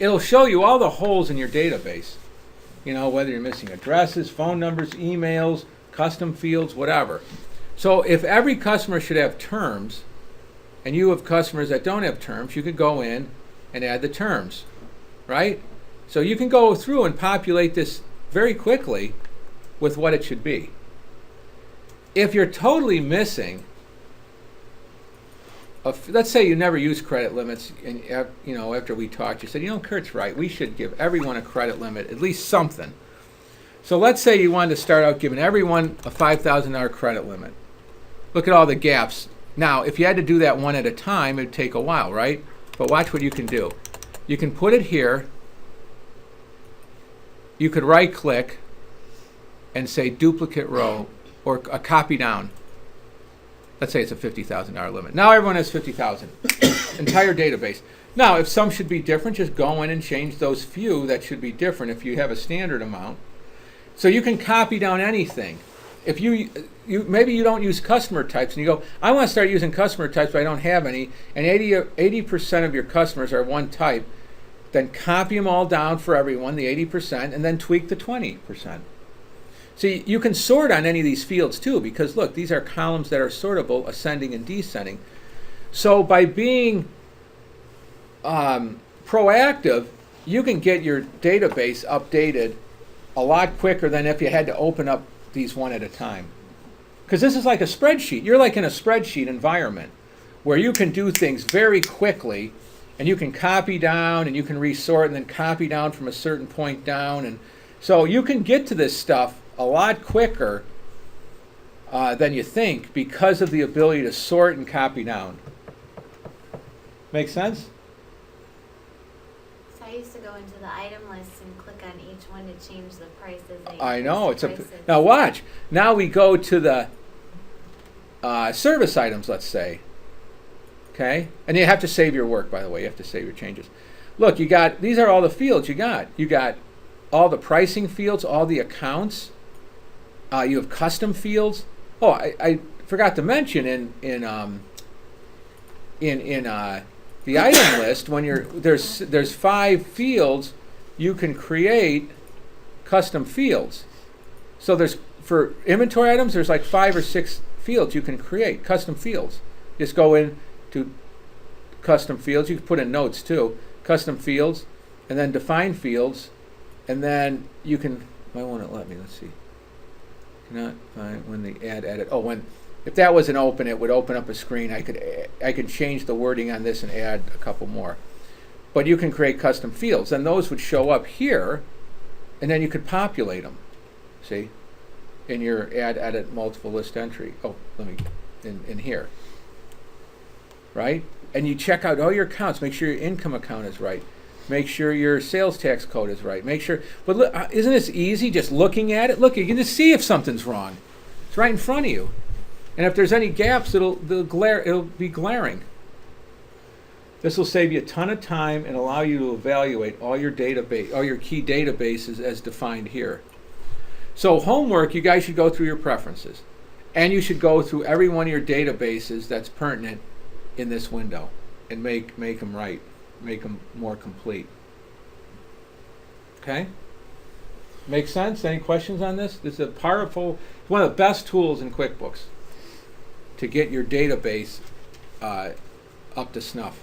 It'll show you all the holes in your database. You know, whether you're missing addresses, phone numbers, emails, custom fields, whatever. So if every customer should have terms, and you have customers that don't have terms, you could go in and add the terms, right? So you can go through and populate this very quickly with what it should be. If you're totally missing, let's say you never use credit limits, and after we talked, you said, Kurt's right, we should give everyone a credit limit, at least something. So let's say you wanted to start out giving everyone a $5,000 credit limit. Look at all the gaps. Now, if you had to do that one at a time, it'd take a while, right? But watch what you can do. You can put it here. You could right-click and say duplicate row or a copy down. Let's say it's a $50,000 limit. Now everyone has $50,000. Entire database. Now, if some should be different, just go in and change those few that should be different if you have a standard amount. So you can copy down anything. If you maybe you don't use customer types and you go, I want to start using customer types, but I don't have any, and 80% of your customers are one type, then copy them all down for everyone, the 80%, and then tweak the 20%. See, you can sort on any of these fields too, because look, these are columns that are sortable, ascending and descending. So by being proactive, you can get your database updated a lot quicker than if you had to open up these one at a time. Because this is like a spreadsheet. You're like in a spreadsheet environment where you can do things very quickly, and you can copy down and you can resort and then copy down from a certain point down. And so you can get to this stuff a lot quicker than you think because of the ability to sort and copy down. Make sense? So I used to go into the item list and click on each one to change the prices. I know. Now watch. Now we go to the service items, let's say. Okay? And you have to save your work, by the way. You have to save your changes. Look, these are all the fields you got. You got all the pricing fields, all the accounts. You have custom fields. Oh, I forgot to mention in the item list, when there's 5 fields, you can create custom fields. So for inventory items, there's like 5 or 6 fields you can create, custom fields. Just go in to custom fields. You can put in notes too, custom fields, and then define fields, and then you can, why won't it let me? Let's see. Cannot find when the add edit. Oh, if that wasn't open, it would open up a screen. I could change the wording on this and add a couple more. But you can create custom fields, and those would show up here, and then you could populate them. See, in your add edit multiple list entry. Oh, let me in here. Right, and you check out all your accounts. Make sure your income account is right. Make sure your sales tax code is right. Make sure. But look, isn't this easy? Just looking at it. Look, you can just see if something's wrong. It's right in front of you. And if there's any gaps, it'll be glaring. This will save you a ton of time and allow you to evaluate all your key databases as defined here. So homework, you guys should go through your preferences, and you should go through every one of your databases that's pertinent in this window and make them right. Make them more complete. Okay? Make sense? Any questions on this? This is a powerful, one of the best tools in QuickBooks to get your database up to snuff.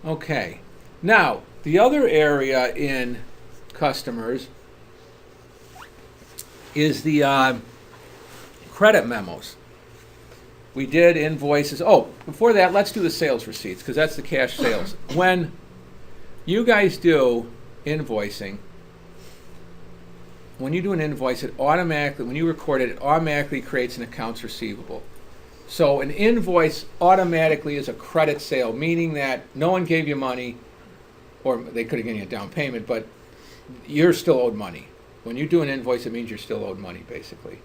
Okay. Now, the other area in customers is the credit memos. We did invoices. Oh, before that, let's do the sales receipts, because that's the cash sales. When you guys do invoicing, when you do an invoice, it automatically, when you record it, it automatically creates an accounts receivable. So an invoice automatically is a credit sale, meaning that no one gave you money, or they could have given you a down payment, but you're still owed money. When you do an invoice, it means you're still owed money, basically.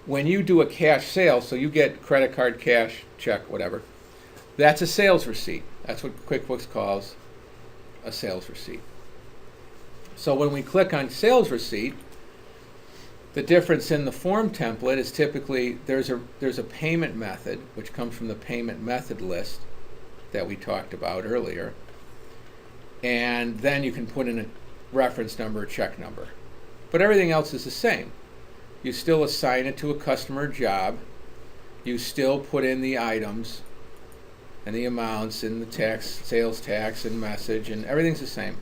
When you do a cash sale, so you get credit card, cash, check, whatever, that's a sales receipt. That's what QuickBooks calls a sales receipt. So when we click on sales receipt, the difference in the form template is typically there's a payment method, which comes from the payment method list that we talked about earlier. And then you can put in reference number or check number. But everything else is the same. You still assign it to a customer job. You still put in the items and the amounts and the tax, sales tax and message, and everything's the same.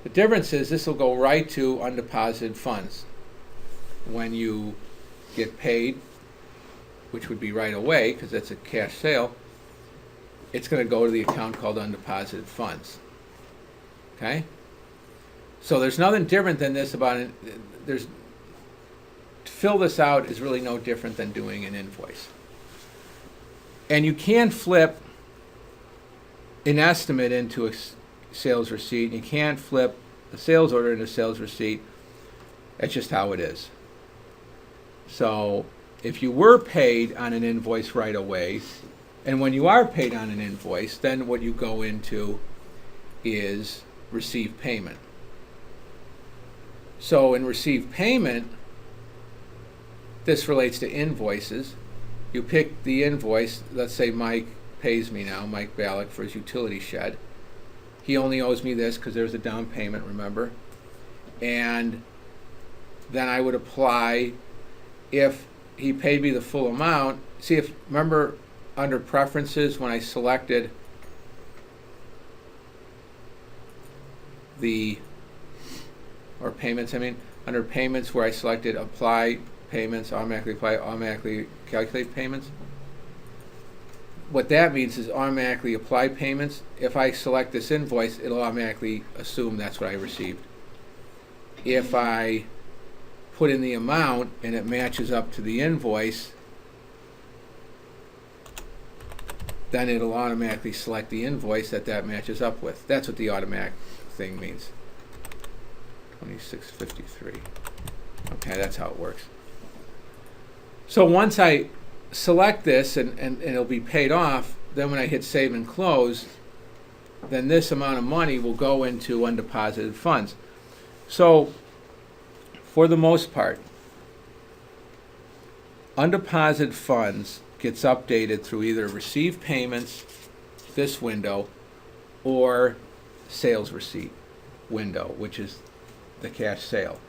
The difference is this will go right to undeposited funds. When you get paid, which would be right away because that's a cash sale, it's going to go to the account called undeposited funds. Okay? So there's nothing different than this about it. To fill this out is really no different than doing an invoice. And you can flip an estimate into a sales receipt. You can't flip a sales order into a sales receipt. That's just how it is. So if you were paid on an invoice right away, and when you are paid on an invoice, then what you go into is receive payment. So in receive payment, this relates to invoices. You pick the invoice. Let's say Mike pays me now, Mike Ballack, for his utility shed. He only owes me this because there's a down payment, remember? And then I would apply, if he paid me the full amount, remember under preferences when I selected or payments, under payments where I selected apply payments, automatically calculate payments. What that means is automatically apply payments. If I select this invoice, it'll automatically assume that's what I received. If I put in the amount and it matches up to the invoice, then it'll automatically select the invoice that matches up with. That's what the automatic thing means. 2653. Okay, that's how it works. So once I select this and it'll be paid off, then when I hit save and close, then this amount of money will go into undeposited funds. So for the most part, undeposited funds gets updated through either receive payments, this window, or sales receipt window, which is the cash sale.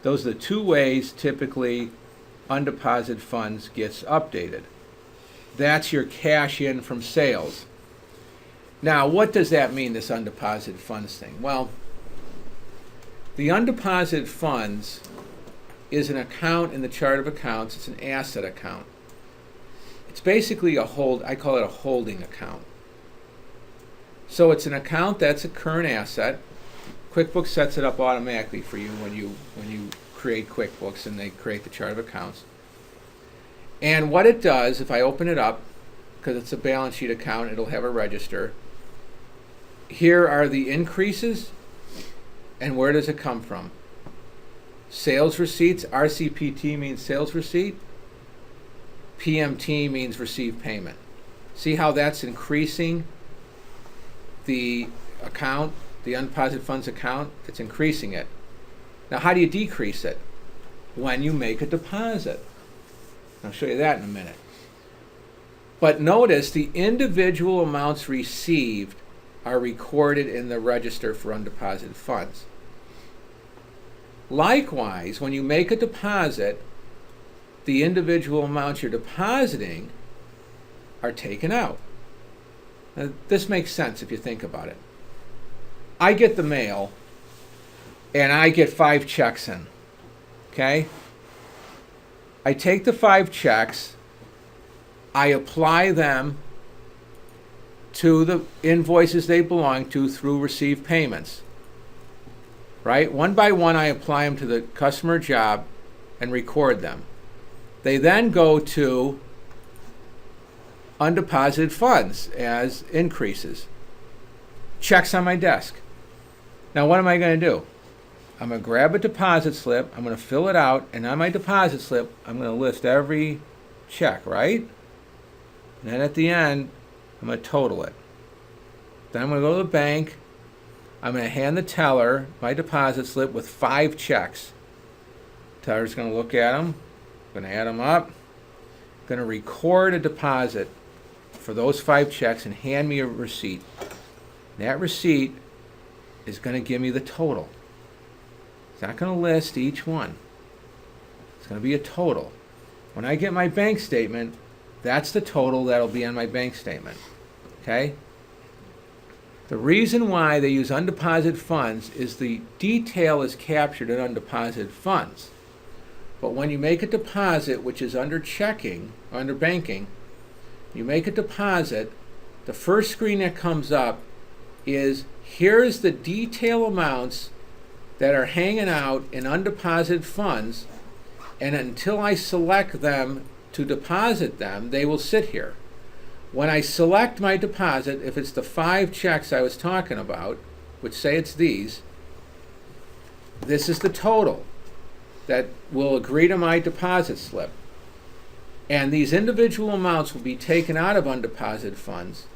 Those are the two ways typically undeposited funds gets updated. That's your cash in from sales. Now, what does that mean, this undeposited funds thing? Well, the undeposited funds is an account in the chart of accounts. It's an asset account. It's basically I call it a holding account. So it's an account that's a current asset. QuickBooks sets it up automatically for you when you create QuickBooks and they create the chart of accounts. And what it does, if I open it up, because it's a balance sheet account, it'll have a register. Here are the increases, and where does it come from? Sales receipts. RCPT means sales receipt. PMT means receive payment. See how that's increasing the account, the undeposited funds account? It's increasing it. Now, how do you decrease it? When you make a deposit. I'll show you that in a minute. But notice the individual amounts received are recorded in the register for undeposited funds. Likewise, when you make a deposit, the individual amounts you're depositing are taken out. Now, this makes sense if you think about it. I get the mail, and I get 5 checks in. Okay? I take the 5 checks, I apply them to the invoices they belong to through receive payments. Right? One by one, I apply them to the customer job and record them. They then go to undeposited funds as increases. Checks on my desk. Now, what am I going to do? I'm going to grab a deposit slip, I'm going to fill it out, and on my deposit slip, I'm going to list every check, right? And then at the end, I'm going to total it. Then I'm going to go to the bank, I'm going to hand the teller my deposit slip with 5 checks. Teller's going to look at them, going to add them up, going to record a deposit for those 5 checks and hand me a receipt. That receipt is going to give me the total. It's not going to list each one. It's going to be a total. When I get my bank statement, that's the total that'll be on my bank statement. Okay? The reason why they use undeposited funds is the detail is captured in undeposited funds. But when you make a deposit, which is under checking, under banking, you make a deposit, the first screen that comes up is here's the detail amounts that are hanging out in undeposited funds, and until I select them to deposit them, they will sit here. When I select my deposit, if it's the 5 checks I was talking about, which say it's these, this is the total that will agree to my deposit slip. And these individual amounts will be taken out of undeposited funds.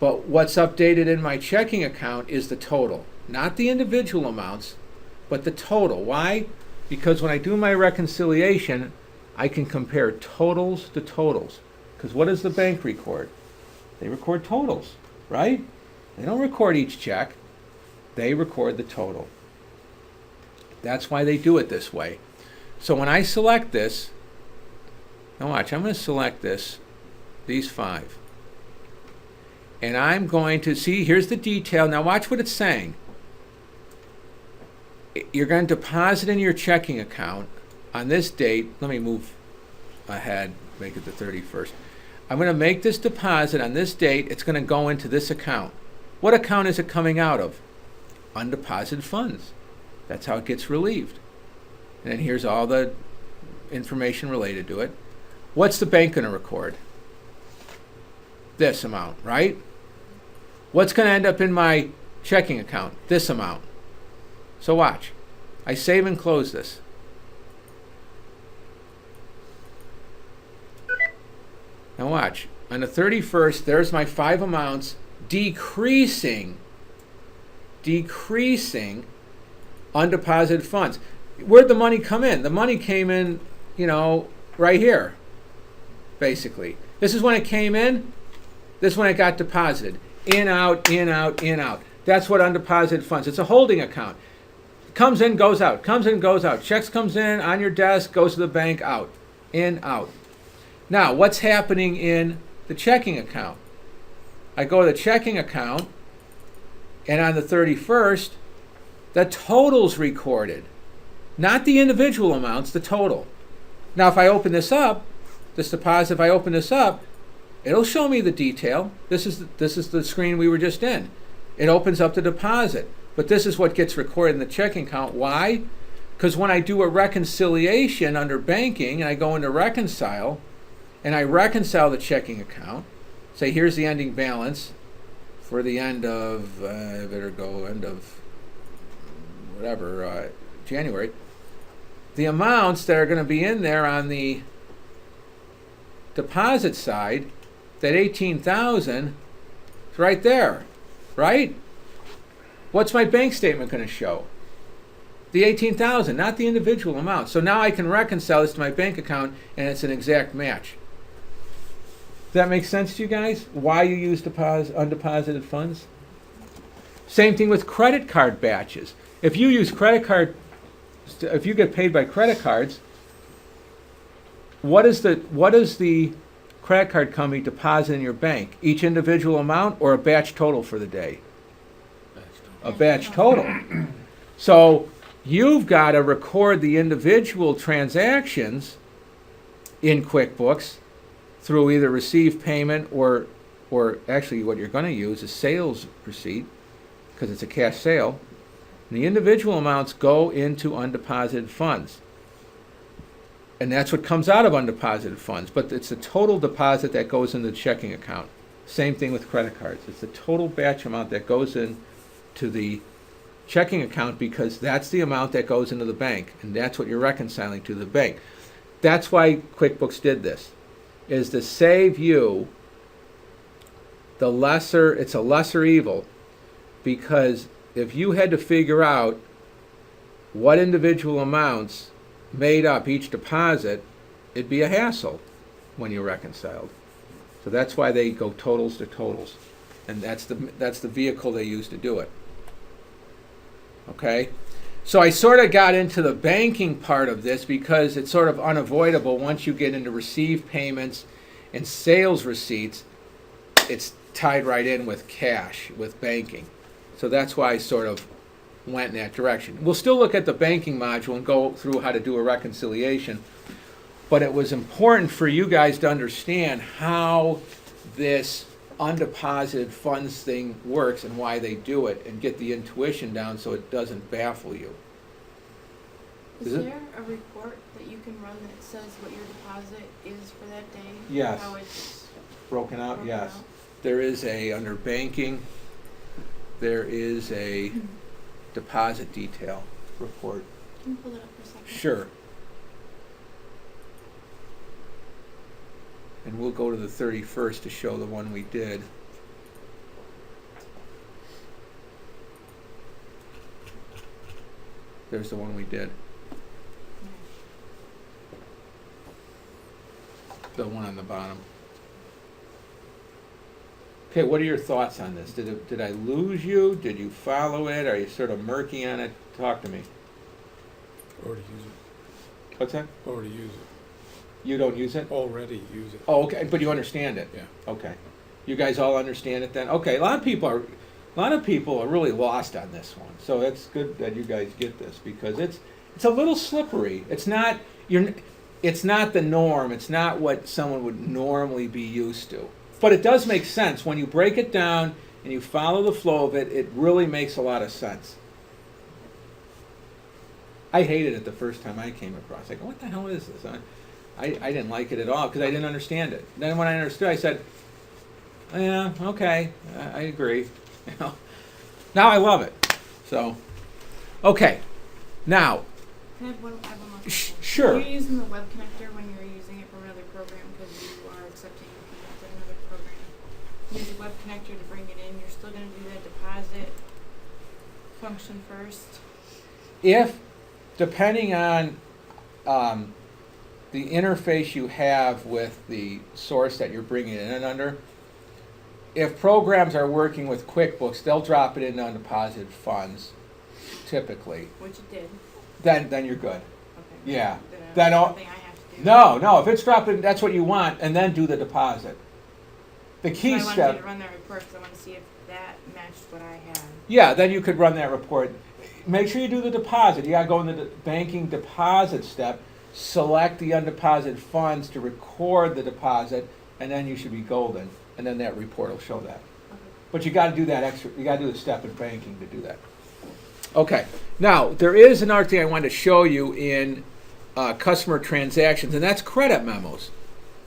But what's updated in my checking account is the total. Not the individual amounts, but the total. Why? Because when I do my reconciliation, I can compare totals to totals. Because what does the bank record? They record totals, right? They don't record each check. They record the total. That's why they do it this way. So when I select this, now watch, I'm going to select this, these 5. And I'm going to see, here's the detail. Now watch what it's saying. You're going to deposit in your checking account on this date. Let me move ahead, make it the 31st. I'm going to make this deposit on this date. It's going to go into this account. What account is it coming out of? Undeposited funds. That's how it gets relieved. And then here's all the information related to it. What's the bank going to record? This amount, right? What's going to end up in my checking account? This amount. So watch. I save and close this. Now watch. On the 31st, there's my 5 amounts decreasing undeposited funds. Where'd the money come in? The money came in, right here, basically. This is when it came in. This is when it got deposited. In, out, in, out, in, out. That's what undeposited funds. It's a holding account. Comes in, goes out. Comes in, goes out. Checks comes in on your desk, goes to the bank, out. In, out. Now, what's happening in the checking account? I go to the checking account, and on the 31st, the total's recorded. Not the individual amounts, the total. Now, if I open this up, this deposit, if I open this up, it'll show me the detail. This is the screen we were just in. It opens up the deposit. But this is what gets recorded in the checking account. Why? Because when I do a reconciliation under banking, and I go into reconcile, and I reconcile the checking account, say here's the ending balance for the end of, end of whatever, January. The amounts that are going to be in there on the deposit side, that 18,000, is right there, right? What's my bank statement going to show? The 18,000, not the individual amount. So now I can reconcile this to my bank account, and it's an exact match. Does that make sense to you guys? Why you use undeposited funds? Same thing with credit card batches. If you use if you get paid by credit cards, what is the credit card company deposit in your bank? Each individual amount or a batch total for the day? A batch total. So you've got to record the individual transactions in QuickBooks through either receive payment or actually what you're going to use is sales receipt because it's a cash sale. And the individual amounts go into undeposited funds. And that's what comes out of undeposited funds. But it's the total deposit that goes in the checking account. Same thing with credit cards. It's the total batch amount that goes in to the checking account because that's the amount that goes into the bank. And that's what you're reconciling to the bank. That's why QuickBooks did this, is to save you it's a lesser evil, because if you had to figure out what individual amounts made up each deposit, it'd be a hassle when you reconciled. So that's why they go totals to totals, and that's the vehicle they use to do it. Okay? So I sort of got into the banking part of this because it's sort of unavoidable once you get into received payments and sales receipts. It's tied right in with cash, with banking. So that's why I sort of went in that direction. We'll still look at the banking module and go through how to do a reconciliation, but it was important for you guys to understand how this undeposited funds thing works and why they do it, and get the intuition down so it doesn't baffle you. Is Is it- there a report that you can run that says what your deposit is for that day? Yes. How it's Broken out? broken Yes. out? There is under banking, there is a deposit detail report. Can you pull it up for a second? Sure. And we'll go to the 31st to show the one we did. There's the one we did. The one on the bottom. Okay, what are your thoughts on this? Did I lose you? Did you follow it? Are you sort of murky on it? Talk to me. Already use it. What's that? Already use it. You don't use it? Already use it. Oh, okay, but you understand it? Yeah. Okay. You guys all understand it then? Okay, a lot of people are really lost on this one. So it's good that you guys get this, because it's a little slippery. It's not the norm. It's not what someone would normally be used to. But it does make sense. When you break it down and you follow the flow of it, it really makes a lot of sense. I hated it the first time I came across. I go, what the hell is this? I didn't like it at all because I didn't understand it. Then when I understood, I said, yeah, okay, I agree. You know, now I love it. So, okay, now, Can I have one more question? sure. Are you using the web connector when you're using it from another program because you are accepting payments in another program? Use the web connector to bring it in. You're still going to do that deposit function first. If, depending on the interface you have with the source that you're bringing it in under, if programs are working with QuickBooks, they'll drop it into undeposited funds, typically. Which it did. Then you're good. Okay. Yeah. Then Then all- something I have to do. No, if it's dropping, that's what you want, and then do the deposit. The So key I wanted you step, to run that report because I want to see if that matched what I had. yeah, then you could run that report. Make sure you do the deposit. You gotta go in the banking deposit step, select the undeposited funds to record the deposit, and then you should be golden, and then that report will show that. Okay. But you gotta do that extra, you gotta do the step in banking to do that. Okay, now, there is another thing I wanted to show you in customer transactions, and that's credit memos.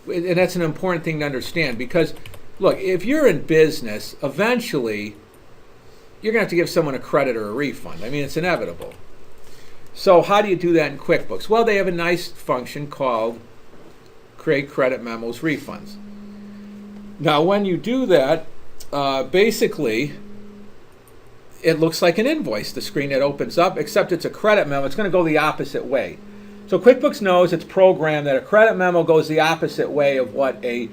And that's an important thing to understand, because, look, if you're in business, eventually, you're gonna have to give someone a credit or a refund. I mean, it's inevitable. So how do you do that in QuickBooks? Well, they have a nice function called Create Credit Memos Refunds. Now, when you do that, basically, it looks like an invoice, the screen that opens up, except it's a credit memo. It's going to go the opposite way. So QuickBooks knows it's programmed that a credit memo goes the opposite way of what a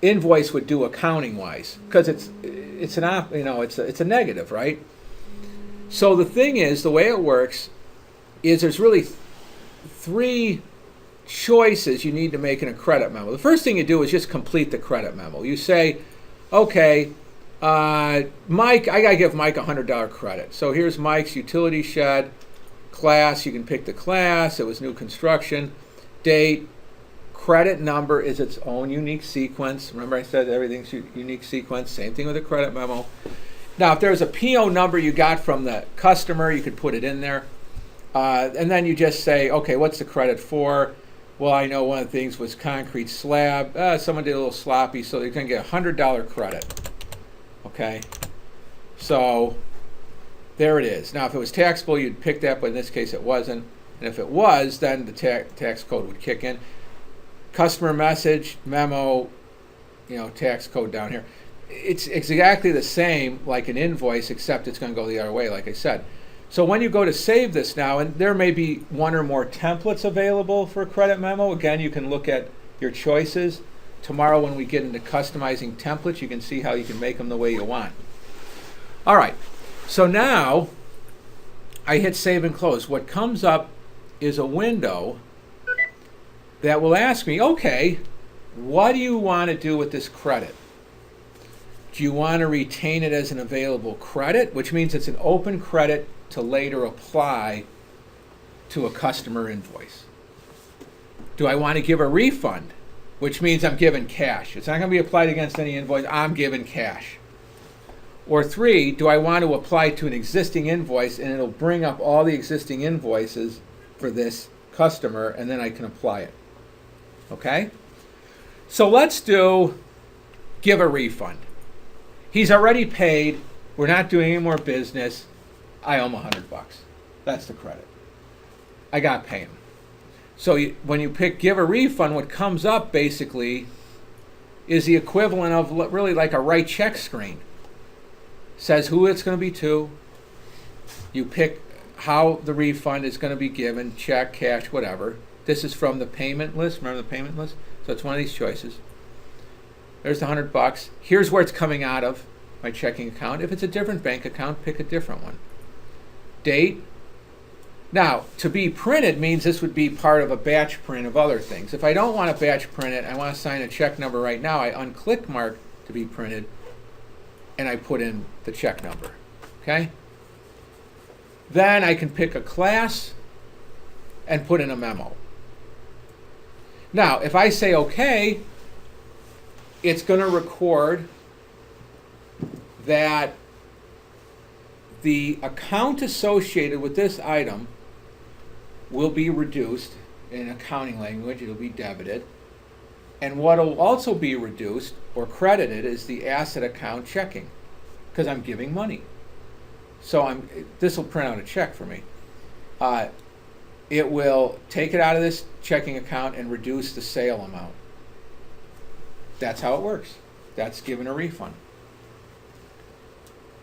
invoice would do accounting-wise, because it's a negative, right? So the thing is, the way it works is there's really three choices you need to make in a credit memo. The first thing you do is just complete the credit memo. You say, okay, Mike, I gotta give Mike $100 credit. So here's Mike's utility shed, class, you can pick the class, it was new construction, date, credit number is its own unique sequence. Remember I said everything's unique sequence, same thing with a credit memo. Now if there's a PO number you got from the customer, you could put it in there. And then you just say, okay, what's the credit for? Well, I know one of the things was concrete slab. Someone did a little sloppy, so they're gonna get $100 credit. Okay, so there it is. Now, if it was taxable, you'd pick that, but in this case, it wasn't. And if it was, then the tax code would kick in. Customer message, memo, tax code down here. It's exactly the same like an invoice, except it's going to go the other way, like I said. So when you go to save this now, and there may be one or more templates available for a credit memo. Again, you can look at your choices. Tomorrow when we get into customizing templates, you can see how you can make them the way you want. All right, so now I hit save and close. What comes up is a window that will ask me, okay, what do you want to do with this credit? Do you want to retain it as an available credit, which means it's an open credit to later apply to a customer invoice? Do I want to give a refund, which means I'm giving cash? It's not going to be applied against any invoice. I'm giving cash. Or 3, do I want to apply to an existing invoice and it'll bring up all the existing invoices for this customer and then I can apply it? Okay? So let's do give a refund. He's already paid. We're not doing any more business. I owe him $100. That's the credit. I got to pay him. So when you pick give a refund, what comes up basically is the equivalent of really like a write check screen. Says who it's going to be to. You pick how the refund is going to be given, check, cash, whatever. This is from the payment list. Remember the payment list? So it's one of these choices. There's the $100. Here's where it's coming out of, my checking account. If it's a different bank account, pick a different one. Date. Now, to be printed means this would be part of a batch print of other things. If I don't want to batch print it, I want to sign a check number right now, I unclick mark to be printed, and I put in the check number. Okay? Then I can pick a class and put in a memo. Now, if I say OK, it's going to record that the account associated with this item will be reduced in accounting language. It'll be debited. And what will also be reduced or credited is the asset account checking, because I'm giving money. So this will print out a check for me. It will take it out of this checking account and reduce the sale amount. That's how it works. That's giving a refund.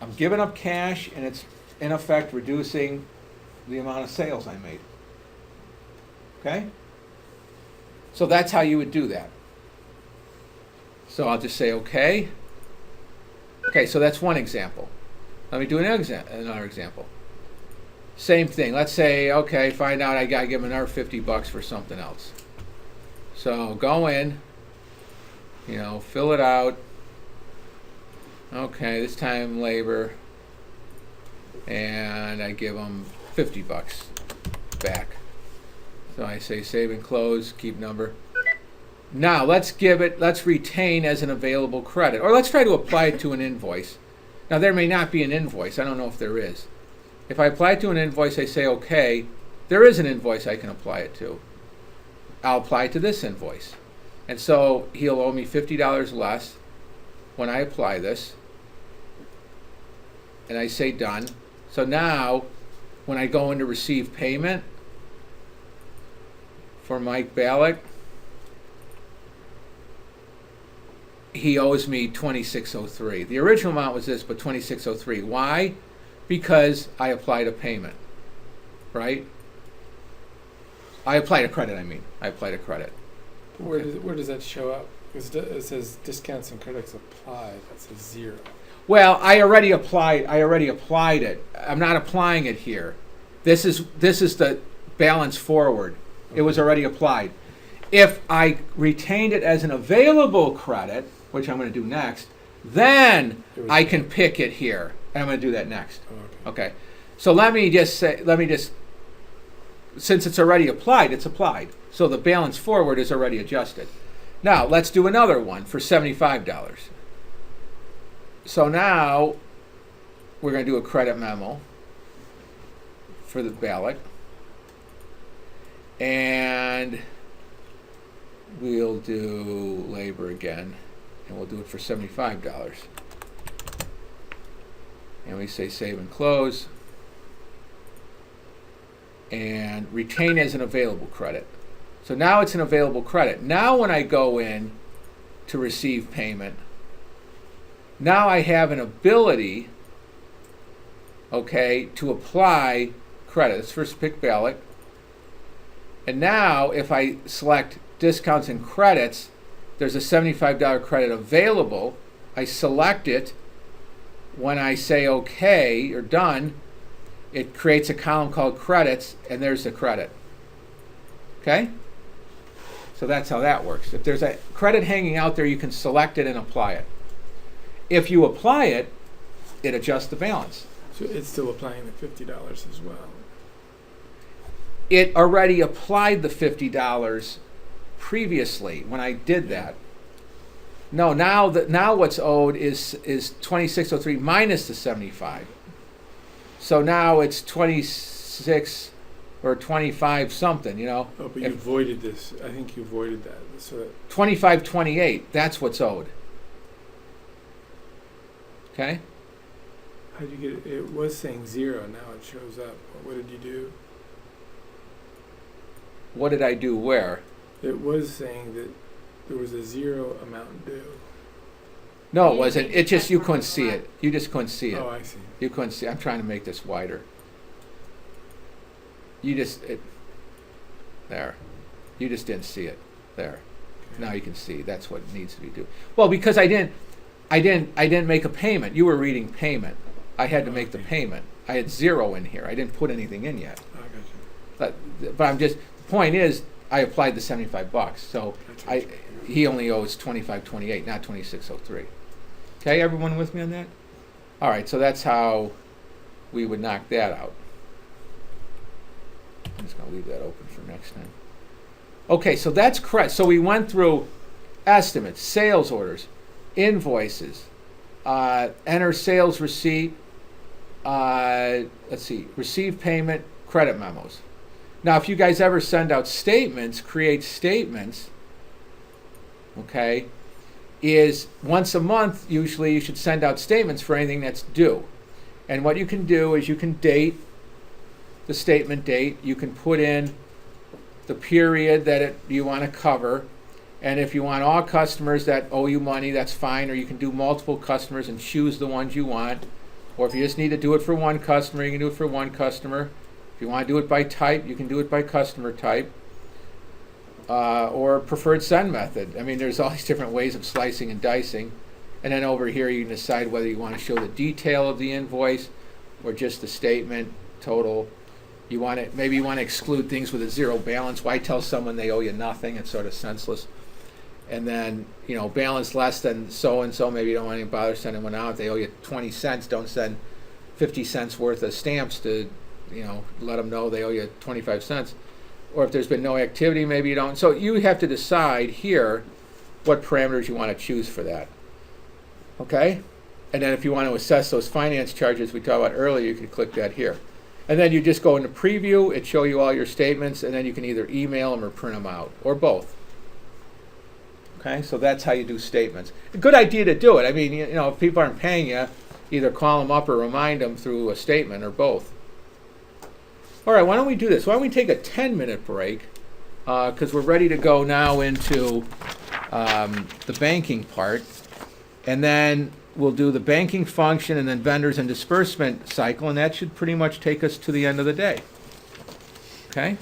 I'm giving up cash, and it's in effect reducing the amount of sales I made. Okay? So that's how you would do that. So I'll just say okay. Okay, so that's one example. Let me do another example. Same thing. Let's say, okay, find out I got to give him another $50 for something else. So go in, fill it out. Okay, this time labor, and I give them $50 back. So I say save and close, keep number. Now let's retain as an available credit, or let's try to apply it to an invoice. Now there may not be an invoice. I don't know if there is. If I apply it to an invoice, I say okay, there is an invoice I can apply it to. I'll apply it to this invoice. And so he'll owe me $50 less when I apply this. And I say done. So now, when I go in to receive payment for Mike Ballack, he owes me $26.03. The original amount was this, but $26.03. Why? Because I applied a payment, right? I applied a credit, I applied a credit. Where does that show up? Because it says discounts and credits applied. That says 0. Well, I already applied it. I'm not applying it here. This is the balance forward. It was already applied. If I retained it as an available credit, which I'm going to do next, then I can pick it here. And I'm going to do that next. Okay. So let me just since it's already applied, it's applied. So the balance forward is already adjusted. Now, let's do another one for $75. So now we're going to do a credit memo for the ballot. And we'll do labor again. And we'll do it for $75. And we say save and close. And retain as an available credit. So now it's an available credit. Now when I go in to receive payment, now I have an ability, okay, to apply credit. Let's first pick ballot. And now if I select discounts and credits, there's a $75 credit available. I select it. When I say OK or done, it creates a column called credits, and there's the credit. Okay? So that's how that works. If there's a credit hanging out there, you can select it and apply it. If you apply it, it adjusts the balance. So it's still applying the $50 as well. It already applied the $50 previously when I did that. No, now what's owed is 2603 minus the 75. So now it's 26 or 25 something, you know. Oh, but you voided this. I think you voided that. So that 2528, that's what's owed. Okay? how'd you get it? It was saying 0. Now it shows up. What did you do? What did I do where? It was saying that there was a 0 amount due. No, it You wasn't. didn't It just, check you on couldn't the see left. it. You just couldn't see it. Oh, I see. You couldn't see. I'm trying to make this wider. You just, there. You just didn't see it. There. Okay. Now you can see. That's what needs to be due. Well, because I didn't make a payment. You were reading payment. I had to make the payment. I had 0 in here. I didn't put anything in yet. I got you. But I'm just, the point is, I applied the $75. So Gotcha. he only owes 2528, not 2603. Okay, everyone with me on that? All right, so that's how we would knock that out. I'm just going to leave that open for next time. Okay, so that's correct. So we went through estimates, sales orders, invoices, enter sales receipt, let's see, receive payment, credit memos. Now, if you guys ever send out statements, create statements, okay, is once a month, usually you should send out statements for anything that's due. And what you can do is you can date the statement date, you can put in the period that you want to cover, and if you want all customers that owe you money, that's fine, or you can do multiple customers and choose the ones you want. Or if you just need to do it for one customer, you can do it for one customer. If you want to do it by type, you can do it by customer type. Or preferred send method. I mean, there's all these different ways of slicing and dicing. And then over here, you can decide whether you want to show the detail of the invoice or just the statement, total. You want to, maybe you want to exclude things with a 0 balance. Why tell someone they owe you nothing? It's sort of senseless. And then, you know, balance less than so-and-so. Maybe you don't want to bother sending one out. If they owe you 20 cents, don't send 50 cents worth of stamps to, you know, let them know they owe you 25 cents. Or if there's been no activity, maybe you don't. So you have to decide here what parameters you want to choose for that. Okay? And then if you want to assess those finance charges we talked about earlier, you can click that here. And then you just go into preview, it show you all your statements, and then you can either email them or print them out, or both. Okay, so that's how you do statements. A good idea to do it. I mean, you know, if people aren't paying you, either call them up or remind them through a statement, or both. All right, why don't we do this? Why don't we take a 10-minute break, because we're ready to go now into the banking part, and then we'll do the banking function and then vendors and disbursement cycle, and that should pretty much take us to the end of the day. Okay?